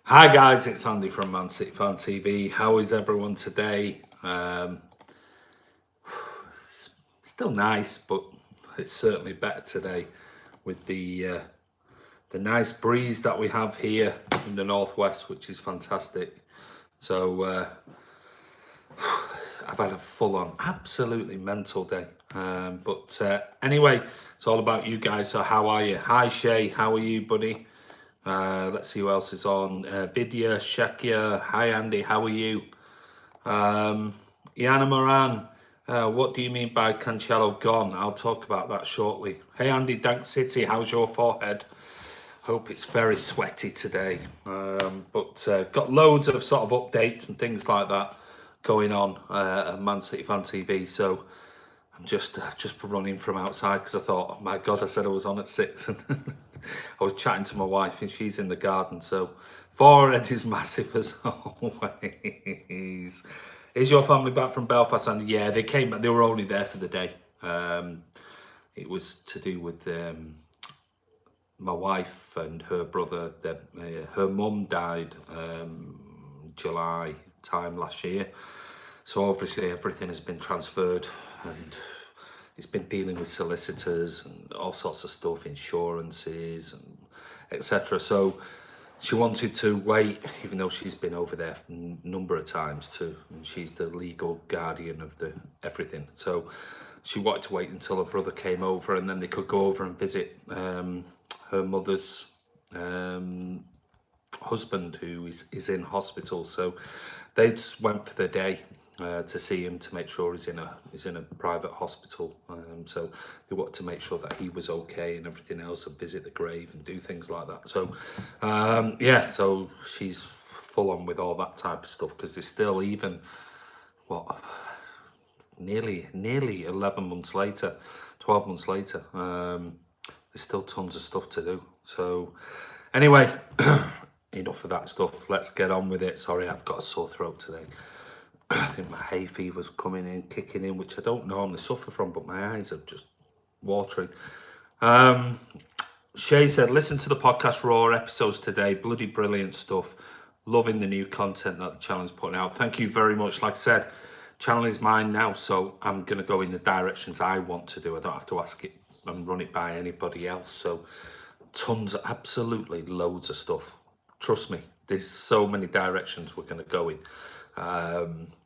Hi guys, it's Andy from Man City Fan TV. How is everyone today? Still nice, but it's certainly better today with the nice breeze that we have here in the northwest, which is fantastic. So I've had a full-on, absolutely mental day. But anyway, it's all about you guys. So how are you? Hi Shay, how are you, buddy? Let's see who else is on. Vidya, Shakia, hi Andy, how are you? Iana Moran, what do you mean by Cancelo gone? I'll talk about that shortly. Hey Andy, Dank City, how's your forehead? Hope it's very sweaty today. But got loads of sort of updates and things like that going on at Man City Fan TV. So I'm just running from outside because I thought, oh my God, I said I was on at 6 and I was chatting to my wife and she's in the garden. So forehead is massive as always. Is your family back from Belfast? And yeah, they came back. They were only there for the day. It was to do with my wife and her brother. Her mum died July time last year. So obviously everything has been transferred and it's been dealing with solicitors and all sorts of stuff, insurances and etc. So she wanted to wait, even though she's been over there a number of times too, and she's the legal guardian of the everything. So she wanted to wait until her brother came over, and then they could go over and visit her mother's husband, who is in hospital. So they just went for the day to see him, to make sure he's in a private hospital. So they wanted to make sure that he was okay and everything else, and visit the grave and do things like that. So yeah, so she's full on with all that type of stuff, because there's still, even what, nearly 11 months later, 12 months later, there's still tons of stuff to do. So anyway, enough of that stuff. Let's get on with it. Sorry, I've got a sore throat today. I think my hay fever's coming in, kicking in, which I don't normally suffer from, but my eyes are just watering. Shay said, listen to the podcast Raw episodes today. Bloody brilliant stuff. Loving the new content that the channel's putting out. Thank you very much. Like I said, channel is mine now, so I'm going to go in the directions I want to do. I don't have to ask it and run it by anybody else. So tons, absolutely loads of stuff. Trust me, there's so many directions we're going to go in.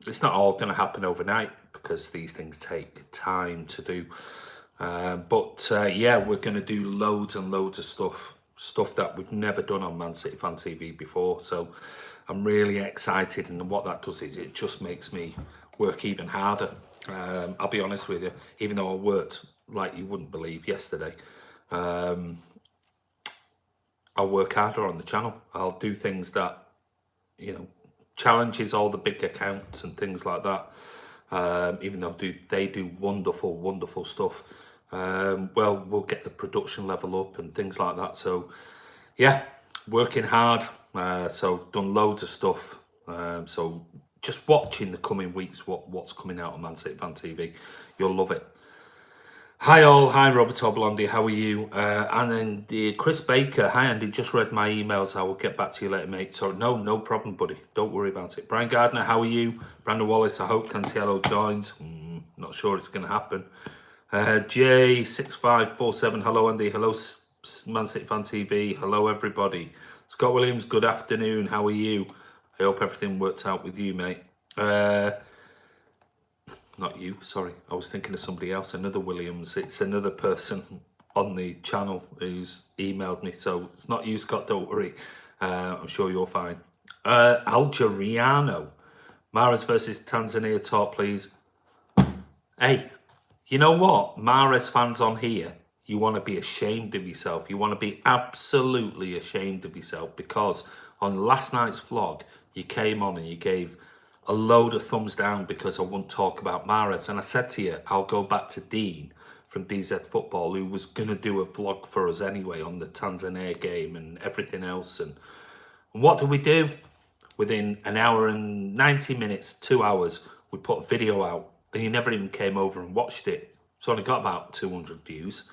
It's not all going to happen overnight, because these things take time to do. But yeah, we're going to do loads and loads of stuff that we've never done on Man City Fan TV before. So I'm really excited, and what that does is it just makes me work even harder. I'll be honest with you, even though I worked like you wouldn't believe yesterday, I'll work harder on the channel. I'll do things that, challenges all the big accounts and things like that. Even though they do wonderful stuff. Well, we'll get the production level up and things like that. So yeah, working hard. So done loads of stuff. So just watch in the coming weeks what's coming out on Man City Fan TV. You'll love it. Hi all, hi Robert Oblondy, how are you? And then Chris Baker, hi Andy, just read my emails, I will get back to you later, mate. So no problem, buddy, don't worry about it. Brian Gardner, how are you? Brandon Wallace, I hope Cancelo joins. Not sure it's going to happen. J6547, hello Andy, hello Man City Fan TV, hello everybody. Scott Williams, good afternoon, how are you? I hope everything worked out with you, mate. Not you, sorry, I was thinking of somebody else, another Williams. It's another person on the channel who's emailed me, so it's not you, Scott, don't worry. I'm sure you're fine. Algeriano, Mahrez versus Tanzania talk, please. Hey, you know what? Mahrez fans on here, you want to be ashamed of yourself. You want to be absolutely ashamed of yourself, because on last night's vlog, you came on and you gave a load of thumbs down because I wouldn't talk about Mahrez. And I said to you, I'll go back to Dean from DZ Football, who was going to do a vlog for us anyway on the Tanzania game and everything else. And what do we do? Within an hour and 90 minutes, 2 hours, we put a video out, and you never even came over and watched it. It's only got about 200 views.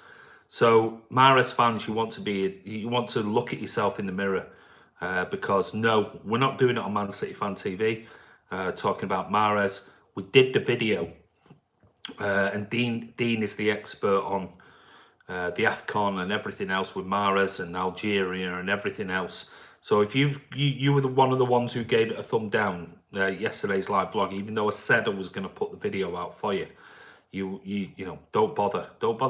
So Mahrez fans, you want to look at yourself in the mirror because no, we're not doing it on Man City Fan TV, talking about Mahrez. We did the video, and Dean is the expert on the AFCON and everything else with Mahrez and Algeria and everything else. So if you were one of the ones who gave it a thumb down yesterday's live vlog, even though I said I was going to put the video out for you, you know, don't bother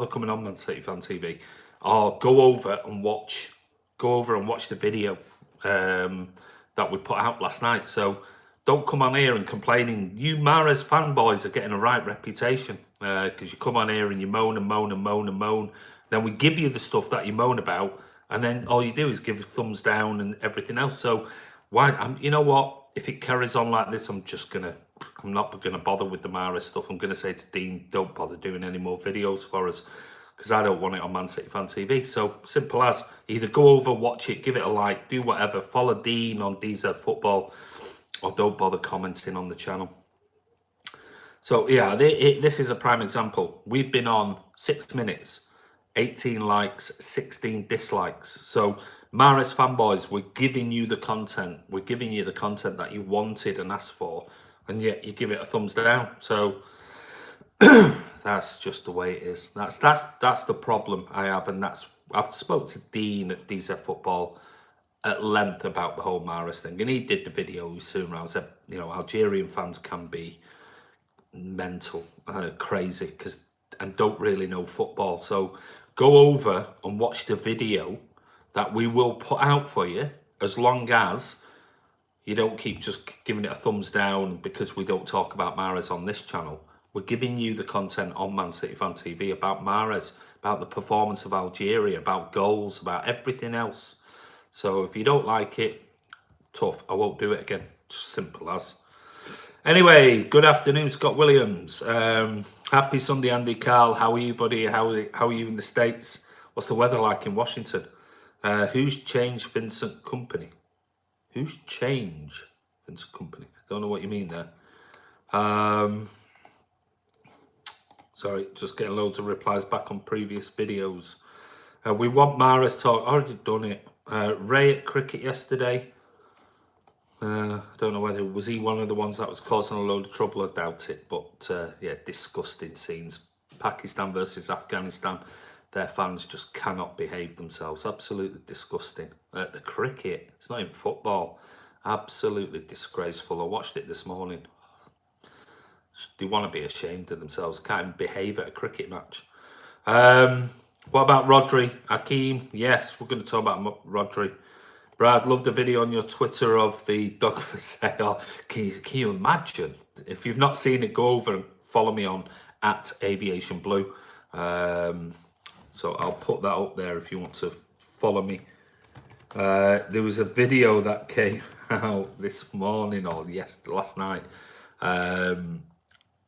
coming on Man City Fan TV, or go over and watch the video that we put out last night. So don't come on here and complaining. You Mahrez fanboys are getting a right reputation because you come on here and you moan and moan and moan and moan. Then we give you the stuff that you moan about, and then all you do is give thumbs down and everything else. So why? You know what? If it carries on like this, I'm not gonna bother with the Mahrez stuff. I'm gonna say to Dean, don't bother doing any more videos for us, because I don't want it on Man City Fan TV. So simple as, either go over, watch it, give it a like, do whatever, follow Dean on DZ Football, or don't bother commenting on the channel. So yeah, this is a prime example. We've been on 6 minutes, 18 likes, 16 dislikes. So Mahrez fanboys, we're giving you the content. We're giving you the content that you wanted and asked for, and yet you give it a thumbs down. So that's just the way it is. That's the problem I have, and I've spoke to Dean at DZ Football at length about the whole Mahrez thing, and he did the video soon. I said, you know, Algerian fans can be mental, crazy, and don't really know football. So go over and watch the video that we will put out for you, as long as you don't keep just giving it a thumbs down because we don't talk about Mahrez on this channel. We're giving you the content on Man City Fan TV about Mahrez, about the performance of Algeria, about goals, about everything else. So if you don't like it, tough. I won't do it again. Simple as. Anyway, good afternoon, Scott Williams. Happy Sunday, Andy Carl. How are you, buddy? How are you in the States? What's the weather like in Washington? Who's changed Vincent Kompany? Who's changed Vincent Kompany? I don't know what you mean there. Sorry, just getting loads of replies back on previous videos. We want Mahrez talk. I already done it. Ray at cricket yesterday. I don't know whether, was he one of the ones that was causing a load of trouble? I doubt it. But yeah, disgusting scenes. Pakistan versus Afghanistan. Their fans just cannot behave themselves. Absolutely disgusting. The cricket, it's not even football. Absolutely disgraceful. I watched it this morning. They want to be ashamed of themselves. Can't even behave at a cricket match. What about Rodri? Hakeem? Yes, we're going to talk about Rodri. Brad, loved the video on your Twitter of the dog for sale. Can you imagine? If you've not seen it, go over and follow me on @AviationBlue. So I'll put that up there if you want to follow me. There was a video that came out this morning or last night.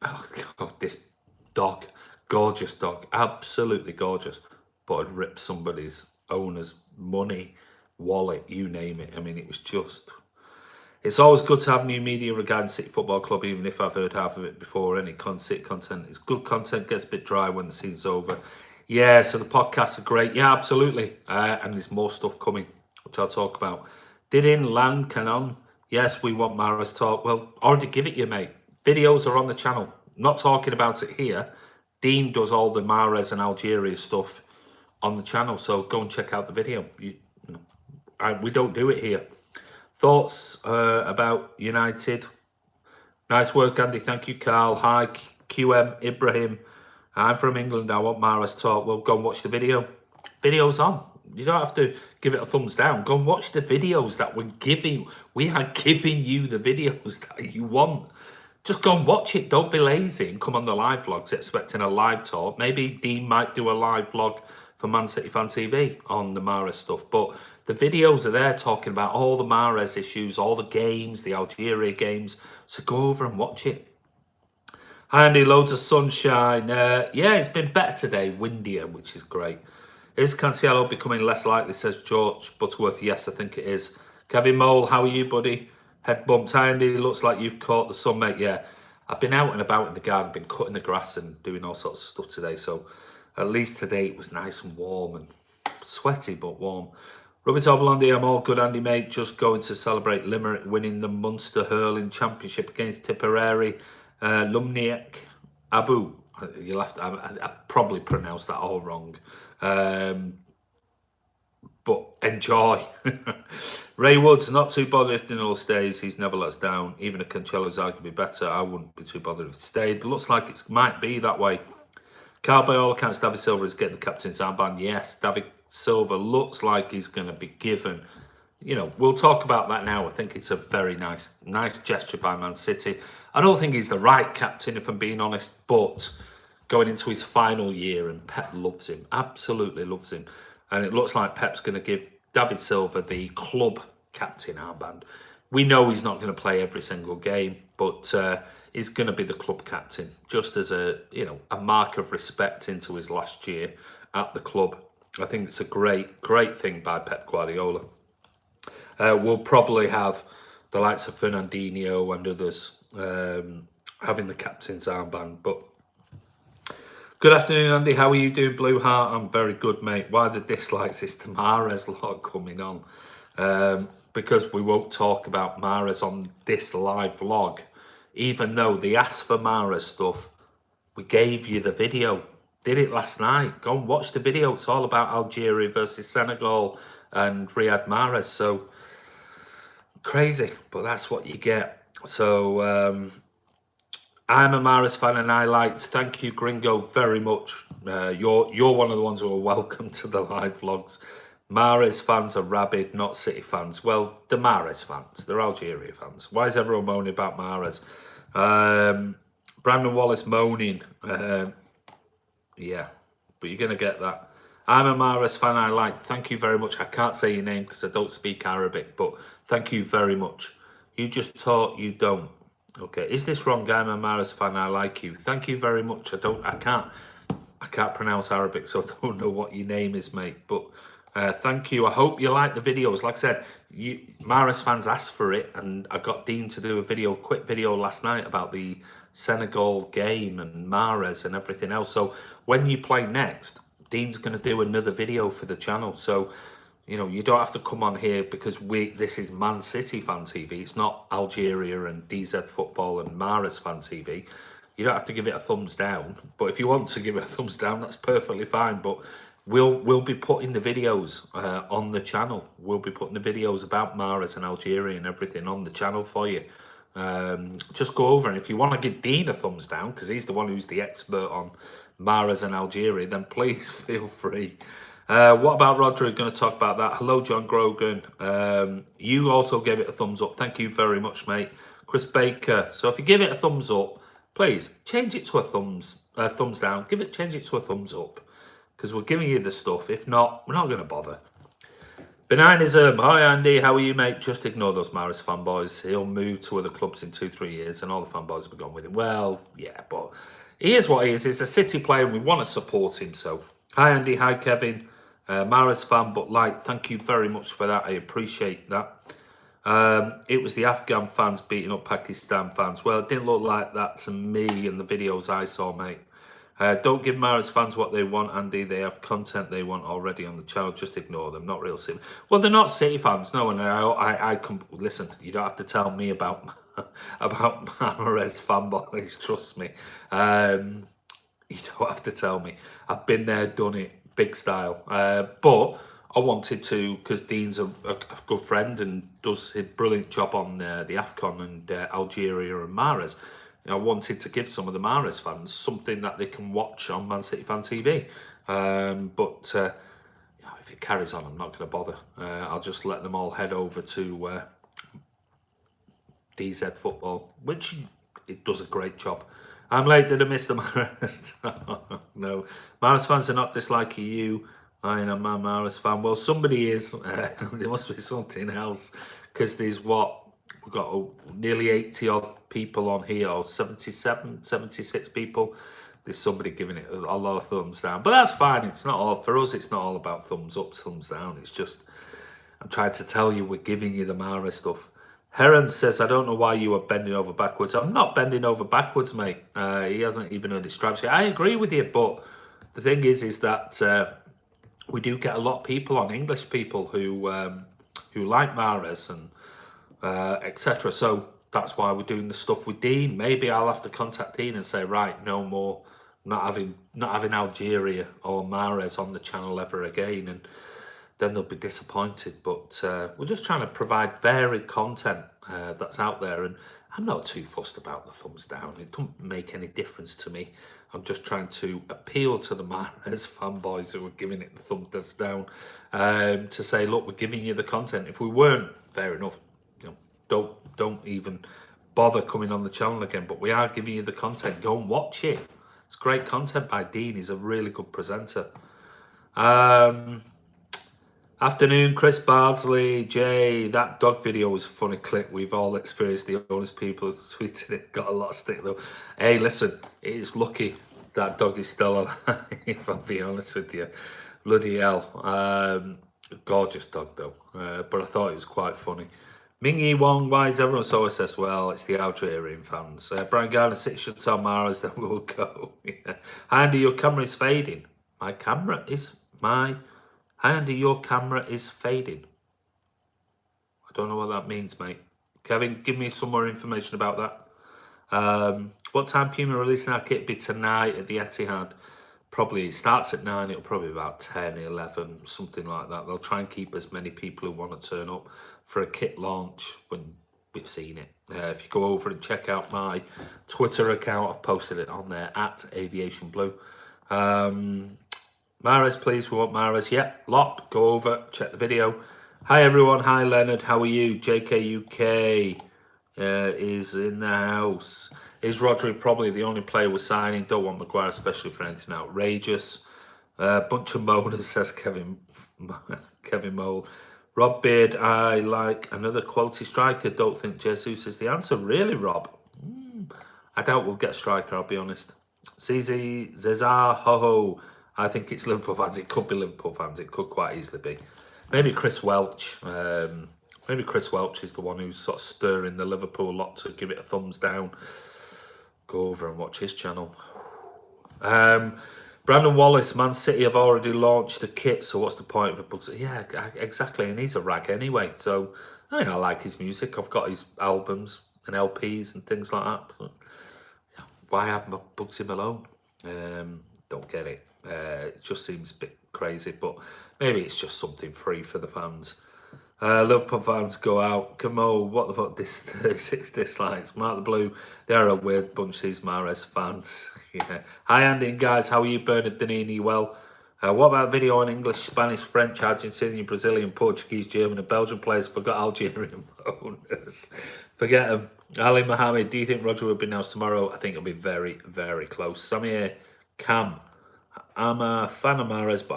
Oh God, this dog, gorgeous dog, absolutely gorgeous, but had ripped somebody's owner's money, wallet, you name it. I mean, it was just... It's always good to have new media regarding City Football Club, even if I've heard half of it before. Any City content is good content, gets a bit dry when the season's over. Yeah, so the podcasts are great. Yeah, absolutely. And there's more stuff coming, which I'll talk about. Did in land canon? Yes, we want Mahrez talk. Well, already give it you, mate. Videos are on the channel. Not talking about it here. Dean does all the Mahrez and Algeria stuff on the channel, so go and check out the video. We don't do it here. Thoughts about United? Nice work, Andy. Thank you, Carl. Hi, QM, Ibrahim. I'm from England. I want Mahrez talk. Well, go and watch the video. Video's on. You don't have to give it a thumbs down. Go and watch the videos that we're giving. We are giving you the videos that you want. Just go and watch it. Don't be lazy and come on the live vlogs expecting a live talk. Maybe Dean might do a live vlog for Man City Fan TV on the Mahrez stuff. But the videos are there talking about all the Mahrez issues, all the games, the Algeria games. So go over and watch it. Hi, Andy. Loads of sunshine. Yeah, it's been better today. Windier, which is great. Is Cancelo becoming less likely, says George Butterworth? Yes, I think it is. Kevin Mole, how are you, buddy? Head bumps. Hi, Andy. Looks like you've caught the sun, mate. Yeah, I've been out and about in the garden, been cutting the grass and doing all sorts of stuff today. So at least today it was nice and warm and sweaty, but warm. Robert Blondie, I'm all good, Andy, mate. Just going to celebrate Limerick winning the Munster Hurling Championship against Tipperary. Lumniak Abu. You'll have to, I've probably pronounced that all wrong. But enjoy. Ray Woods, not too bothered if Danilo stays. He's never let us down. Even if Cancelo's arguably better, I wouldn't be too bothered if he stayed. Looks like it might be that way. Carl, by all accounts, David Silva is getting the captain's armband. Yes, David Silva looks like he's going to be given. You know, we'll talk about that now. I think it's a very nice gesture by Man City. I don't think he's the right captain, if I'm being honest, but going into his final year, and Pep loves him, absolutely loves him. And it looks like Pep's going to give David Silva the club captain armband. We know he's not going to play every single game, but he's going to be the club captain, just as a mark of respect into his last year at the club. I think it's a great thing by Pep Guardiola. We'll probably have the likes of Fernandinho and others having the captain's armband. But good afternoon, Andy. How are you doing, Blue Heart? I'm very good, mate. Why the dislikes is the Mahrez lot coming on? Because we won't talk about Mahrez on this live vlog. Even though they asked for Mahrez stuff, we gave you the video. Did it last night. Go and watch the video. It's all about Algeria versus Senegal and Riyad Mahrez. So, crazy, but that's what you get. So, I'm a Mahrez fan and I liked, thank you, Gringo, very much. You're one of the ones who are welcome to the live vlogs. Mahrez fans are rabid, not City fans. Well, the Mahrez fans, they're Algeria fans. Why is everyone moaning about Mahrez? Brandon Wallace moaning. Yeah, but you're going to get that. I'm a Mahrez fan I like. Thank you very much. I can't say your name because I don't speak Arabic, but thank you very much. You just taught you don't. Okay, is this wrong? I'm a Mahrez fan I like you. Thank you very much. I can't pronounce Arabic, so I don't know what your name is, mate. But thank you. I hope you like the videos. Like I said, Mahrez fans asked for it, and I got Dean to do a quick video last night about the Senegal game and Mahrez and everything else. So when you play next, Dean's going to do another video for the channel. So, you know, you don't have to come on here because this is Man City Fan TV. It's not Algeria and DZ Football and Mahrez Fan TV. You don't have to give it a thumbs down. But if you want to give it a thumbs down, that's perfectly fine. But we'll be putting the videos on the channel. We'll be putting the videos about Mahrez and Algeria and everything on the channel for you. Just go over, and if you want to give Dean a thumbs down, because he's the one who's the expert on Mahrez and Algeria, then please feel free. What about Rodri? Going to talk about that. Hello, John Grogan. You also gave it a thumbs up. Thank you very much, mate. Chris Baker. So if you give it a thumbs up, please change it to a thumbs down. Change it to a thumbs up, because we're giving you the stuff. If not, we're not going to bother. Benignism. Hi, Andy. How are you, mate? Just ignore those Mahrez fanboys. He'll move to other clubs in 2-3 years, and all the fanboys will be gone with him. Well, yeah, but he is what he is. He's a City player, and we want to support him. So, hi, Andy. Hi, Kevin. Mahrez fan, but thank you very much for that. I appreciate that. It was the Afghan fans beating up Pakistan fans. Well, it didn't look like that to me in the videos I saw, mate. Don't give Mahrez fans what they want, Andy. They have content they want already on the channel. Just ignore them. Not real City. Well, they're not City fans, no. And I listen. You don't have to tell me about Mahrez fanboys. Trust me. You don't have to tell me. I've been there, done it, big style. But I wanted to, because Dean's a good friend and does a brilliant job on the AFCON and Algeria and Mahrez. I wanted to give some of the Mahrez fans something that they can watch on Man City Fan TV. But if it carries on, I'm not going to bother. I'll just let them all head over to DZ Football, which it does a great job. I'm late. Did I miss the Mahrez? No. Mahrez fans are not disliking you. I am a Mahrez fan. Well, somebody is. There must be something else. Because there's we've got nearly 80 odd people on here, or 77, 76 people. There's somebody giving it a lot of thumbs down. But that's fine. It's not all, for us, it's not all about thumbs up, thumbs down. It's just, I'm trying to tell you, we're giving you the Mahrez stuff. Heron says, I don't know why you are bending over backwards. I'm not bending over backwards, mate. He hasn't even earned his stripes yet. I agree with you, but the thing is that we do get a lot of people on, English people who like Mahrez and etc. So that's why we're doing the stuff with Dean. Maybe I'll have to contact Dean and say, right, no more, not having Algeria or Mahrez on the channel ever again, and then they'll be disappointed. But we're just trying to provide varied content that's out there, and I'm not too fussed about the thumbs down. It doesn't make any difference to me. I'm just trying to appeal to the Mahrez fanboys who are giving it the thumbs down, to say, look, we're giving you the content. If we weren't, fair enough. You know, don't even bother coming on the channel again. But we are giving you the content. Go and watch it. It's great content by Dean. He's a really good presenter. Afternoon, Chris Bardsley, Jay. That dog video was a funny clip. We've all experienced the honest people who tweeted it. Got a lot of stick though. Hey, listen, it's lucky that dog is still alive, if I'll be honest with you. Bloody hell. Gorgeous dog though. But I thought it was quite funny. Mingy Wong, why is everyone so obsessed? Well, it's the Algerian fans. Brian Gardner, 6 should tell Mahrez, then we'll go. Yeah. Andy, your camera is fading. Andy, your camera is fading. I don't know what that means, mate. Kevin, give me some more information about that. What time Puma releasing our kit? Be tonight at the Etihad. Probably it starts at 9. It'll probably be about 10, 11, something like that. They'll try and keep as many people who want to turn up for a kit launch when we've seen it. If you go over and check out my Twitter account, I've posted it on there at Aviation Blue. Mahrez, please. We want Mahrez. Yep, locked. Go over, check the video. Hi, everyone. Hi, Leonard. How are you? JKUK is in the house. Is Rodri probably the only player we're signing? Don't want Maguire, especially for anything outrageous. Bunch of moaners, says Kevin Mole. Rob Beard, I like another quality striker. Don't think Jesus is the answer. Really, Rob? I doubt we'll get a striker, I'll be honest. CZ, Zezar, ho-ho. I think it's Liverpool fans. It could be Liverpool fans. It could quite easily be. Maybe Chris Welch. Maybe Chris Welch is the one who's sort of stirring the Liverpool lot to give it a thumbs down. Go over and watch his channel. Brandon Wallace, Man City have already launched the kit, so what's the point of a book? Yeah, exactly, and he's a rag anyway, so I mean, I like his music. I've got his albums and LPs and things like that. So, yeah, why haven't I booked him alone? Don't get it. It just seems a bit crazy, but maybe it's just something free for the fans. Liverpool fans go out. Come on, what the fuck? This 36 dislikes. Mark the Blue. They're a weird bunch, these Mahrez fans. Yeah. Hi, Andy and guys. How are you, Bernard Danini? Well, what about video on English, Spanish, French, Argentinian, Brazilian, Portuguese, German, and Belgian players? Forgot Algerian bonus. Forget them. Ali Mohammed. Do you think Rodri will be announced tomorrow? I think it'll be very, very close. Samir Cam. I'm a fan of Mahrez, but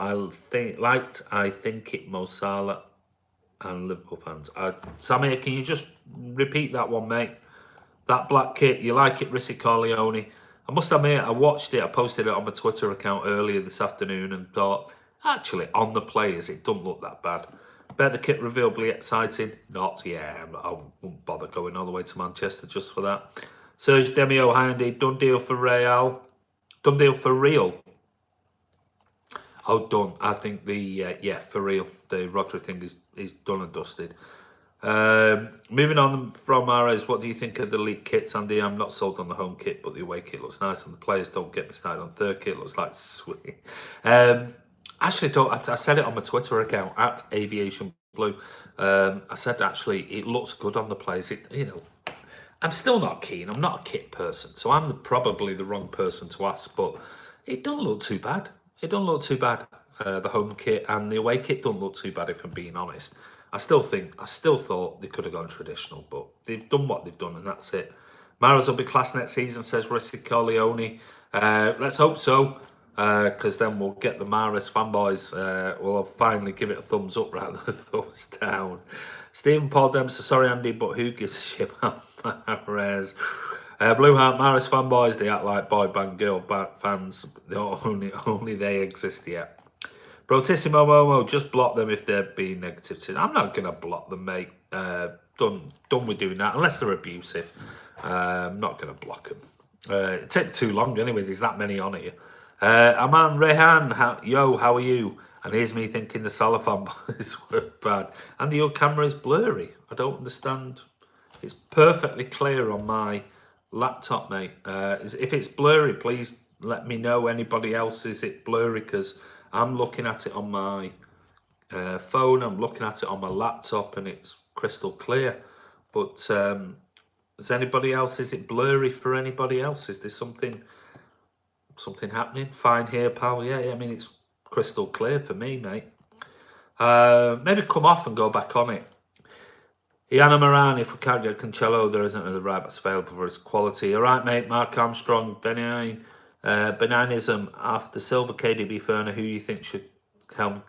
I think it Mo Salah and Liverpool fans. Samir, can you just repeat that one, mate? That black kit, you like it, Rissi Corleone? I must admit, I watched it. I posted it on my Twitter account earlier this afternoon and thought, actually, on the players, it doesn't look that bad. Bet the kit reveal be exciting? Not, yeah. I won't bother going all the way to Manchester just for that. Serge Demio, hi Andy. Done deal for Real. Done deal for real. Oh, done. I think yeah, for real. The Rodri thing is done and dusted. Moving on from Mahrez, what do you think of the elite kits, Andy? I'm not sold on the home kit, but the away kit looks nice, and the players don't get me started on third kit. Looks like sweet. Actually, I said it on my Twitter account at Aviation Blue. I said actually it looks good on the players. I'm still not keen. I'm not a kit person, so I'm probably the wrong person to ask. But it don't look too bad. It don't look too bad. The home kit and the away kit don't look too bad, if I'm being honest. I still thought they could have gone traditional, but they've done what they've done, and that's it. Mahrez will be class next season, says Rissi Corleone. Let's hope so, because then we'll get the Mahrez fanboys. We'll finally give it a thumbs up rather than a thumbs down. Stephen Paul Dempsey, sorry Andy, but who gives a shit about Mahrez? Blue Heart Mahrez fanboys, they act like boy band girl fans. Only they exist yet. Brotissimo Momo, just block them if they're being negative. I'm not going to block them, mate. Done with doing that, unless they're abusive. I'm not going to block them. It takes too long anyway, there's that many on here. Aman Rehan, how are you? And here's me thinking the Salah fanboys were bad. And your camera is blurry. I don't understand. It's perfectly clear on my laptop, mate. If it's blurry, please let me know. Anybody else, is it blurry? Because I'm looking at it on my phone, I'm looking at it on my laptop, and it's crystal clear. But is anybody else, is it blurry for anybody else? Is there something happening? Fine here, pal. Yeah, I mean, it's crystal clear for me, mate. Maybe come off and go back on it. Iana Moran, if we can't get Cancelo, there isn't another right backs available for his quality. All right, mate. Mark Armstrong, Beninism after Silva, KDB, Ferner. Who you think should help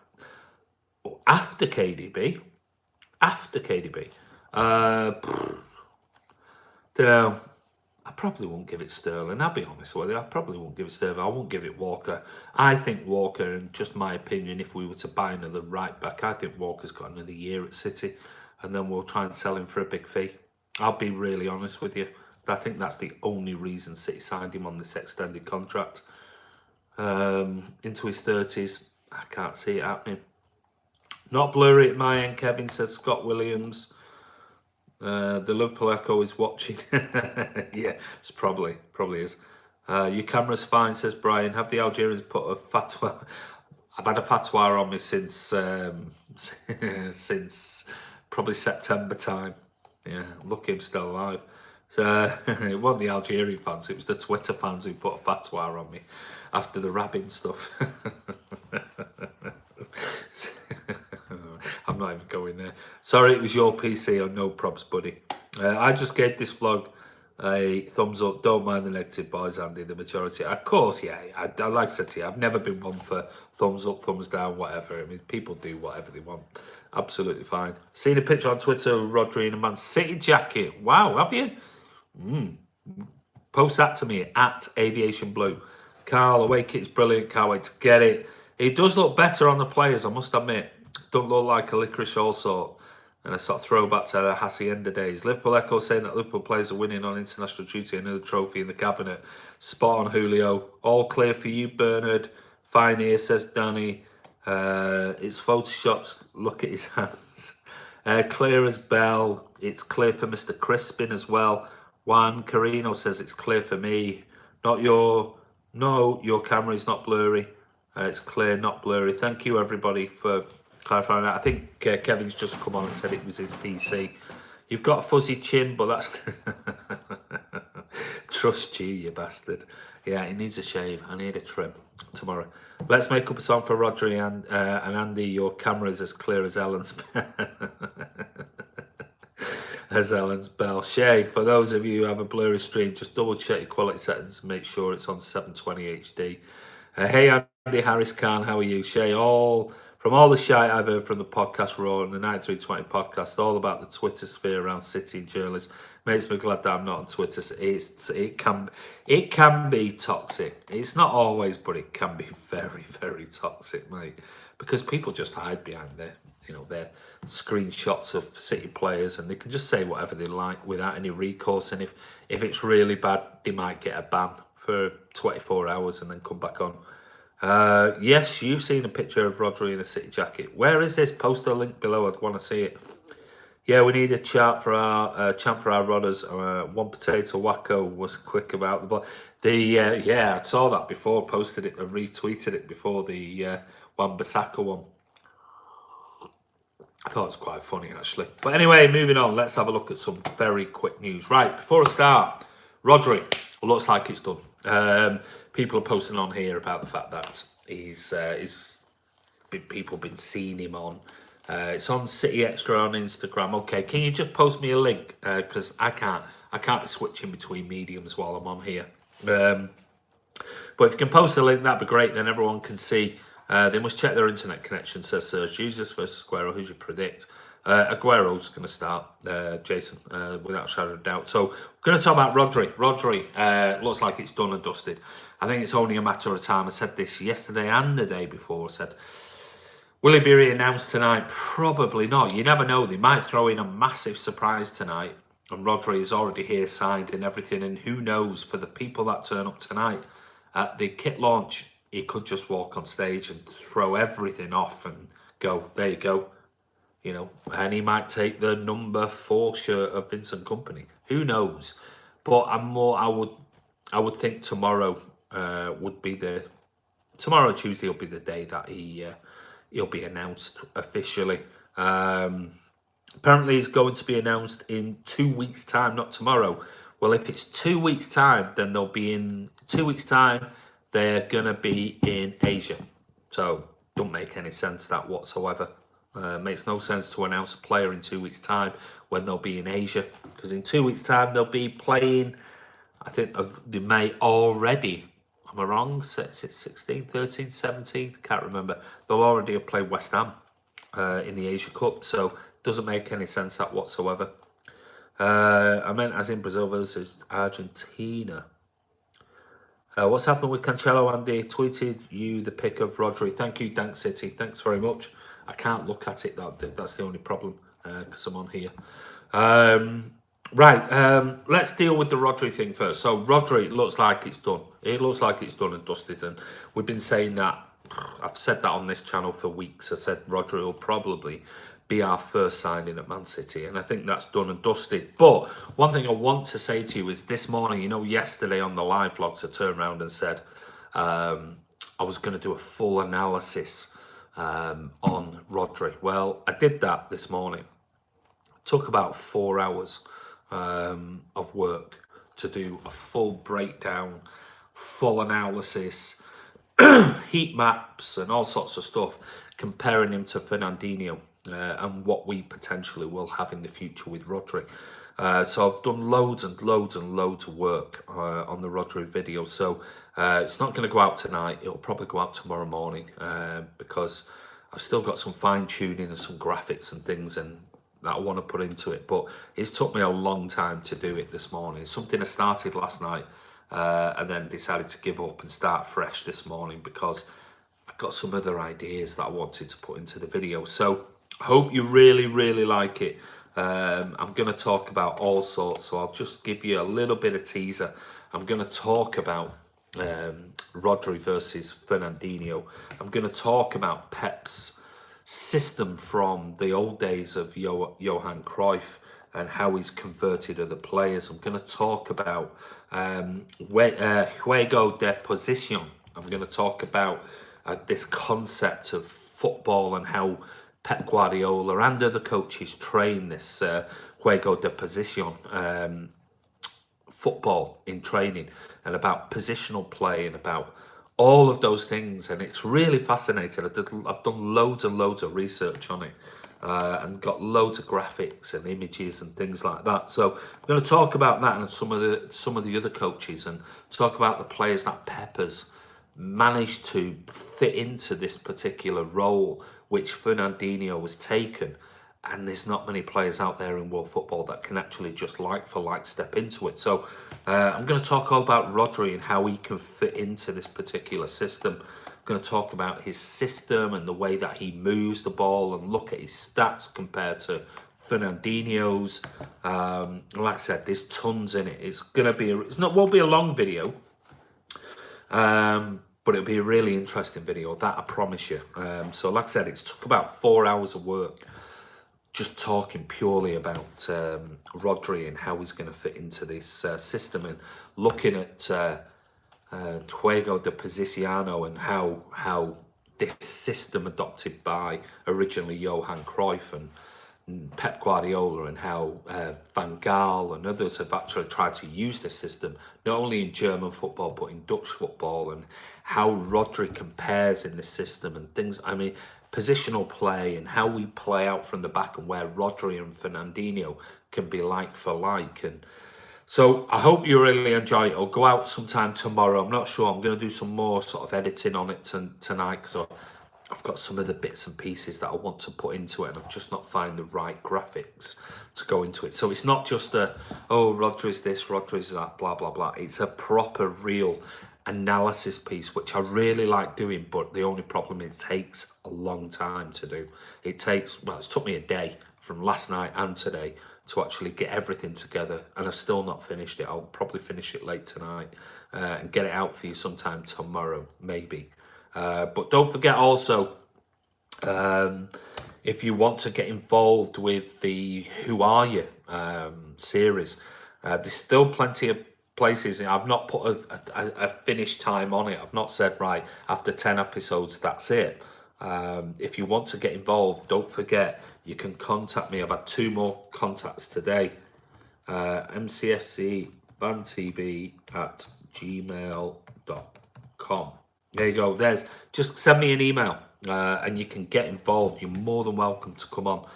after KDB? After KDB, don't know. I probably won't give it Sterling. I'll be honest with you. I probably won't give it Sterling. I won't give it Walker. I think Walker, and just my opinion, if we were to buy another right back, I think Walker's got another year at City, and then we'll try and sell him for a big fee. I'll be really honest with you. I think that's the only reason City signed him on this extended contract. Into his 30s, I can't see it happening. Not blurry at my end, Kevin, says Scott Williams. The Liverpool Echo is watching. Yeah, it's probably is. Your camera's fine, says Brian. Have the Algerians put a fatwa? I've had a fatwa on me since since probably September time. Yeah, lucky I'm still alive. So it wasn't the Algerian fans, it was the Twitter fans who put a fatwa on me after the rabbit stuff. I'm not even going there. Sorry, it was your PC on no props, buddy. I just gave this vlog a thumbs up. Don't mind the negative, boys, Andy. The majority, of course, yeah. I like I said to you, I've never been one for thumbs up, thumbs down, whatever. I mean, people do whatever they want. Absolutely fine. Seen a picture on Twitter of Rodri in a Man City jacket. Wow, have you? Post that to me at Aviation Blue. Carl, away kit's brilliant. Can't wait to get it. He does look better on the players, I must admit. Don't look like a licorice all sort. And a sort of throwback to the Hacienda days. Liverpool Echo saying that Liverpool players are winning on international duty. Another trophy in the cabinet. Spot on, Julio. All clear for you, Bernard. Fine here, says Danny. It's photoshopped. Look at his hands. Clear as bell. It's clear for Mr. Crispin as well. Juan Carino says it's clear for me. Not your... No, your camera is not blurry. It's clear, not blurry. Thank you, everybody, for clarifying that. I think Kevin's just come on and said it was his PC. You've got a fuzzy chin, but that's... Trust you bastard. Yeah, he needs a shave. I need a trim tomorrow. Let's make up a song for Rodri and Andy. Your camera is as clear as Ellen's... as Ellen's bell. Shay, for those of you who have a blurry stream, just double check your quality settings and make sure it's on 720 HD. Hey, Andy Harris Khan, how are you? Shay, from all the shite I've heard from the podcast Raw and the 9320 podcast, all about the Twitter sphere around City and journalists, makes me glad that I'm not on Twitter. It can be toxic. It's not always, but it can be very, very toxic, mate. Because people just hide behind their screenshots of City players, and they can just say whatever they like without any recourse. And if it's really bad, they might get a ban for 24 hours and then come back on. Yes, you've seen a picture of Rodri in a City jacket. Where is this? Post a link below. I'd want to see it. Yeah, we need a chant for our rodders. One potato wacko was quick about the ball. Yeah, I saw that before. Posted it and retweeted it before the Wan-Bissaka one. I thought it was quite funny, actually. But anyway, moving on. Let's have a look at some very quick news. Right, before I start, Rodri looks like it's done. People are posting on here about the fact that people been seeing him on. It's on City Extra on Instagram. Okay, can you just post me a link? Because I can't be switching between mediums while I'm on here. But if you can post a link, that'd be great. Then everyone can see. They must check their internet connection, says Serge. Jesus versus Aguero. Who do you predict? Aguero's going to start, Jason, without a shadow of doubt. So we're going to talk about Rodri. Rodri looks like it's done and dusted. I think it's only a matter of time. I said this yesterday and the day before. I said, will he be re-announced tonight? Probably not. You never know. They might throw in a massive surprise tonight. And Rodri is already here, signed and everything. And who knows, for the people that turn up tonight at the kit launch, he could just walk on stage and throw everything off and go, there you go, you know, and he might take the number 4 shirt of Vincent Kompany. Who knows? But I would think tomorrow would be tomorrow, Tuesday, will be the day that he'll be announced officially. Apparently, he's going to be announced in 2 weeks' time, not tomorrow. Well, if it's 2 weeks' time, then they'll be in 2 weeks' time. They're gonna be in Asia, so don't make any sense that whatsoever. Makes no sense to announce a player in 2 weeks' time when they'll be in Asia, because in 2 weeks' time they'll be playing. I think they may already. Am I wrong? Is it 16th, 13th, 17th? Can't remember. They'll already have played West Ham in the Asia Cup, so doesn't make any sense that whatsoever. I meant as in Brazil versus Argentina. What's happened with Cancelo, Andy? Tweeted you the pic of Rodri. Thank you, Dank City. Thanks very much. I can't look at it. That's the only problem because I'm on here. Right, let's deal with the Rodri thing first. So Rodri looks like it's done. It looks like it's done and dusted, and we've been saying that. I've said that on this channel for weeks. I said Rodri will probably be our first signing at Man City, and I think that's done and dusted. But one thing I want to say to you is this morning, you know, yesterday on the live vlogs, I turned around and said I was going to do a full analysis on Rodri. Well, I did that this morning. It took about 4 hours of work to do a full breakdown, full analysis, heat maps and all sorts of stuff, comparing him to Fernandinho and what we potentially will have in the future with Rodri. So I've done loads and loads and loads of work on the Rodri video. So it's not going to go out tonight. It'll probably go out tomorrow morning because I've still got some fine tuning and some graphics and things and that I want to put into it. But it's took me a long time to do it this morning. It's something I started last night and then decided to give up and start fresh this morning because I got some other ideas that I wanted to put into the video. So I hope you really, really like it. I'm going to talk about all sorts, so I'll just give you a little bit of teaser. I'm going to talk about Rodri versus Fernandinho. I'm going to talk about Pep's system from the old days of Johan Cruyff and how he's converted other players. I'm going to talk about juego de posición. I'm going to talk about this concept of football and how Pep Guardiola and other coaches train this juego de posición football in training, and about positional play and about all of those things. And it's really fascinating. I've done loads and loads of research on it and got loads of graphics and images and things like that. So I'm going to talk about that and some of the other coaches, and talk about the players that Pep has managed to fit into this particular role which Fernandinho was taken. And there's not many players out there in world football that can actually just like for like step into it. So I'm going to talk all about Rodri and how he can fit into this particular system. I'm going to talk about his system and the way that he moves the ball and look at his stats compared to Fernandinho's. Like I said, there's tons in it. It's going to be won't be a long video, but it'll be a really interesting video, that I promise you. So like I said, it's took about 4 hours of work just talking purely about Rodri and how he's going to fit into this system, and looking at juego de posición and how this system adopted by originally Johan Cruyff and Pep Guardiola, and how Van Gaal and others have actually tried to use this system, not only in German football, but in Dutch football, and how Rodri compares in this system and things. I mean, positional play and how we play out from the back, and where Rodri and Fernandinho can be like for like. And so I hope you really enjoy it. It'll go out sometime tomorrow. I'm not sure. I'm going to do some more sort of editing on it tonight, because I've got some other bits and pieces that I want to put into it, and I've just not found the right graphics to go into it. So it's not just Rodri's this, Rodri's that, blah, blah, blah. It's a proper, real analysis piece, which I really like doing, but the only problem is it takes a long time to do. It's took me a day from last night and today to actually get everything together, and I've still not finished it. I'll probably finish it late tonight and get it out for you sometime tomorrow, maybe. But don't forget also, if you want to get involved with the Who Are You series, there's still plenty of places. I've not put a finish time on it. I've not said, right, after 10 episodes, that's it. If you want to get involved, don't forget, you can contact me. I've had 2 more contacts today. mcsc.bantv@gmail.com. There you go. Just send me an email and you can get involved. You're more than welcome to come on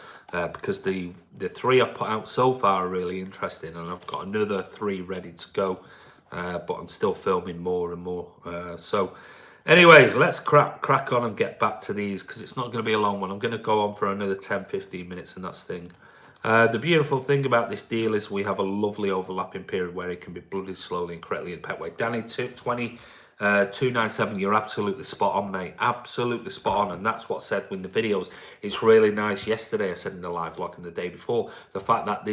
because the 3 I've put out so far are really interesting, and I've got another 3 ready to go, but I'm still filming more and more. So anyway, let's crack on and get back to these, because it's not going to be a long one. I'm going to go on for another 10-15 minutes, and that's the thing. The beautiful thing about this deal is we have a lovely overlapping period where it can be blooded slowly and correctly in pet way. Danny, 297, you're absolutely spot on, mate. Absolutely spot on. And that's what I said in the videos. It's really nice. Yesterday, I said in the live vlog and the day before, the fact that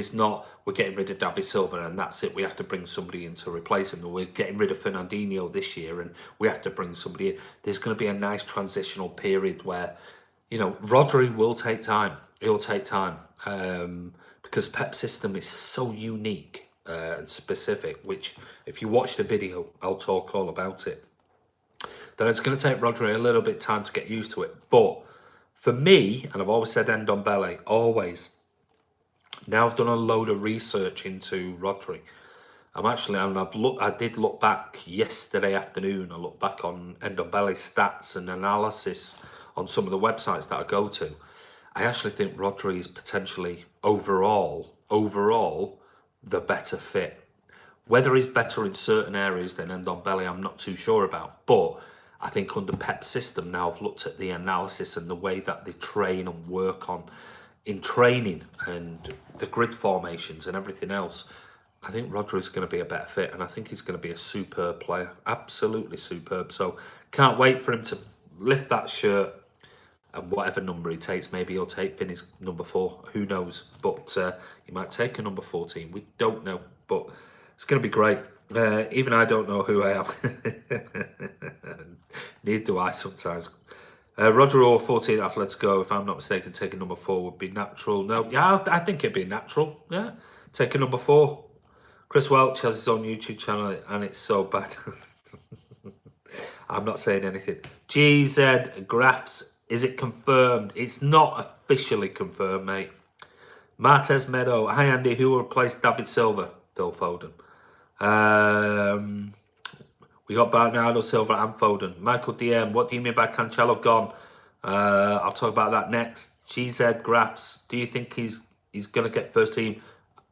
we're getting rid of David Silva and that's it. We have to bring somebody in to replace him. We're getting rid of Fernandinho this year and we have to bring somebody in. There's going to be a nice transitional period where, you know, Rodri will take time. He'll take time because Pep's system is so unique and specific, which if you watch the video, I'll talk all about it. Then it's going to take Rodri a little bit of time to get used to it. But for me, and I've always said Ndombele, always. Now I've done a load of research into Rodri. I did look back yesterday afternoon. I looked back on Ndombele's stats and analysis on some of the websites that I go to. I actually think Rodri is potentially overall the better fit. Whether he's better in certain areas than Ndombele, I'm not too sure about. But I think under Pep's system now, I've looked at the analysis and the way that they train and work on in training and the grid formations and everything else. I think Rodri's going to be a better fit, and I think he's going to be a superb player. Absolutely superb. So can't wait for him to lift that shirt. And whatever number he takes, maybe he'll take Vinny's number 4. Who knows? But he might take a number 14. We don't know. But it's going to be great. Even I don't know who I am. Neither do I sometimes. Roger or 14 Atletico, if I'm not mistaken, taking number 4 would be natural. No, yeah, I think it'd be natural. Yeah, take a number 4. Chris Welch has his own YouTube channel and it's so bad. I'm not saying anything. GZ Graphs. Is it confirmed? It's not officially confirmed, mate. Martez Meadow. Hi, Andy. Who will replace David Silva? Phil Foden. We got Bernardo Silva and Foden. Michael DM. What do you mean by Cancelo gone? I'll talk about that next. GZ Graphs. Do you think he's going to get first team?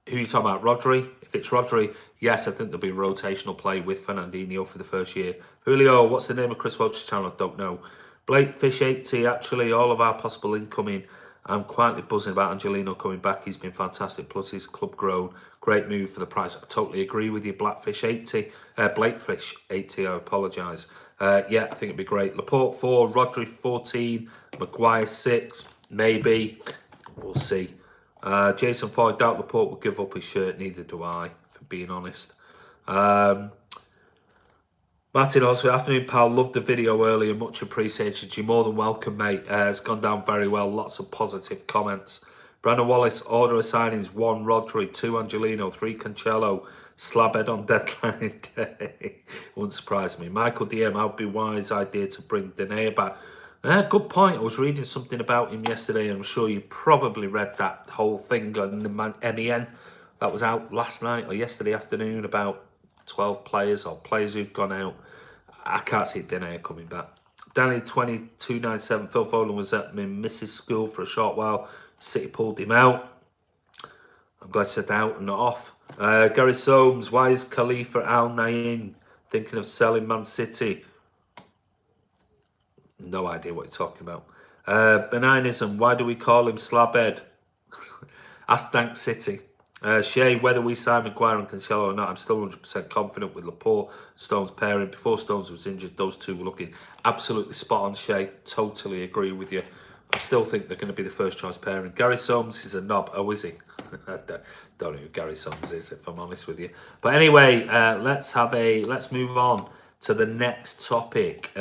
Who are you talking about? Rodri? If it's Rodri, yes, I think there'll be rotational play with Fernandinho for the first year. Julio. What's the name of Chris Welch's channel? Don't know. Blake Fish 80, actually, all of our possible incoming. I'm quietly buzzing about Angelino coming back. He's been fantastic. Plus, he's club grown. Great move for the price. I totally agree with you. Blackfish 80, Blakefish 80, I apologise. Yeah, I think it'd be great. Laporte 4, Rodri 14, Maguire 6, maybe. We'll see. Jason Foy, doubt Laporte will give up his shirt. Neither do I, for being honest. Martin, also, afternoon, pal. Loved the video earlier. Much appreciated. You're more than welcome, mate. It's gone down very well. Lots of positive comments. Brandon Wallace, order of signings. 1, Rodri. 2, Angelino. 3, Cancelo. Slabhead on deadline day. Wouldn't surprise me. Michael DM, I'd be wise idea to bring Dene back. Good point. I was reading something about him yesterday, and I'm sure you probably read that whole thing on the MEN that was out last night or yesterday afternoon about 12 players or players who've gone out. I can't see Dene coming back. Danny 2297, Phil Foden was at my missus' school for a short while. City pulled him out. I'm glad he said out and not off. Gary Soames, why is Khalifa Al Nayin thinking of selling Man City? No idea what you're talking about. Benignism, why do we call him Slabhead? Ask Dank City. Shay, whether we sign Maguire and Cancelo or not, I'm still 100% confident with Laporte, Stones pairing. Before Stones was injured, those two were looking absolutely spot on, Shay. Totally agree with you. I still think they're going to be the first choice pairing. Gary Soames is a knob. Oh, is he? I don't know who Gary Soames is, if I'm honest with you. But anyway, let's move on. to the next topic,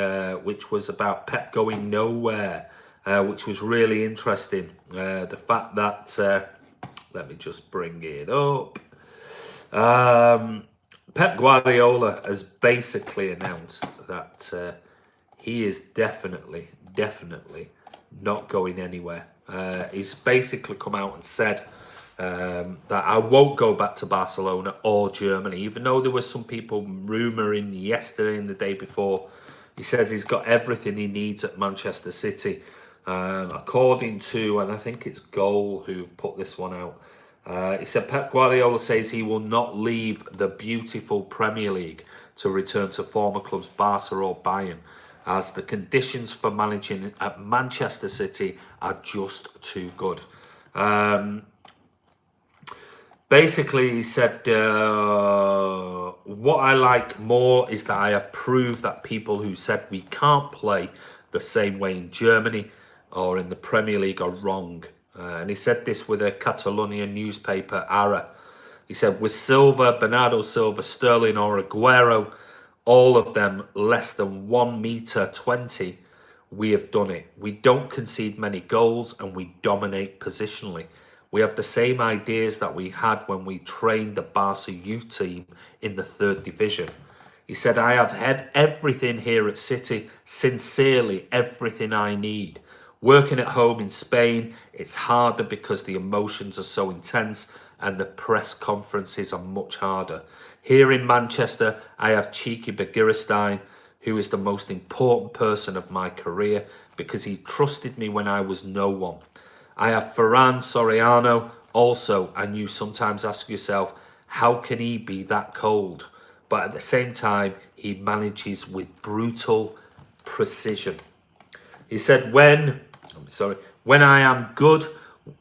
which was about Pep going nowhere, which was really interesting. The fact that, let me just bring it up. Pep Guardiola has basically announced that he is definitely not going anywhere. He's basically come out and said that I won't go back to Barcelona or Germany, even though there was some people rumouring yesterday and the day before. He says he's got everything he needs at Manchester City. According to, and I think it's Goal who've put this one out, he said Pep Guardiola says he will not leave the beautiful Premier League to return to former clubs Barca or Bayern, as the conditions for managing at Manchester City are just too good. Basically, he said, what I like more is that I have proved that people who said we can't play the same way in Germany or in the Premier League are wrong. And he said this with a Catalonian newspaper, Ara. He said, with Silva, Bernardo Silva, Sterling or Aguero, all of them less than 1 meter 20, we have done it. We don't concede many goals and we dominate positionally. We have the same ideas that we had when we trained the Barca youth team in the 3rd division. He said, I have everything here at City, sincerely everything I need. Working at home in Spain, it's harder because the emotions are so intense and the press conferences are much harder. Here in Manchester, I have Cheeky Bagirstein, who is the most important person of my career because he trusted me when I was no one. I have Ferran Soriano also, and you sometimes ask yourself, how can he be that cold? But at the same time, he manages with brutal precision. He said, when I am good,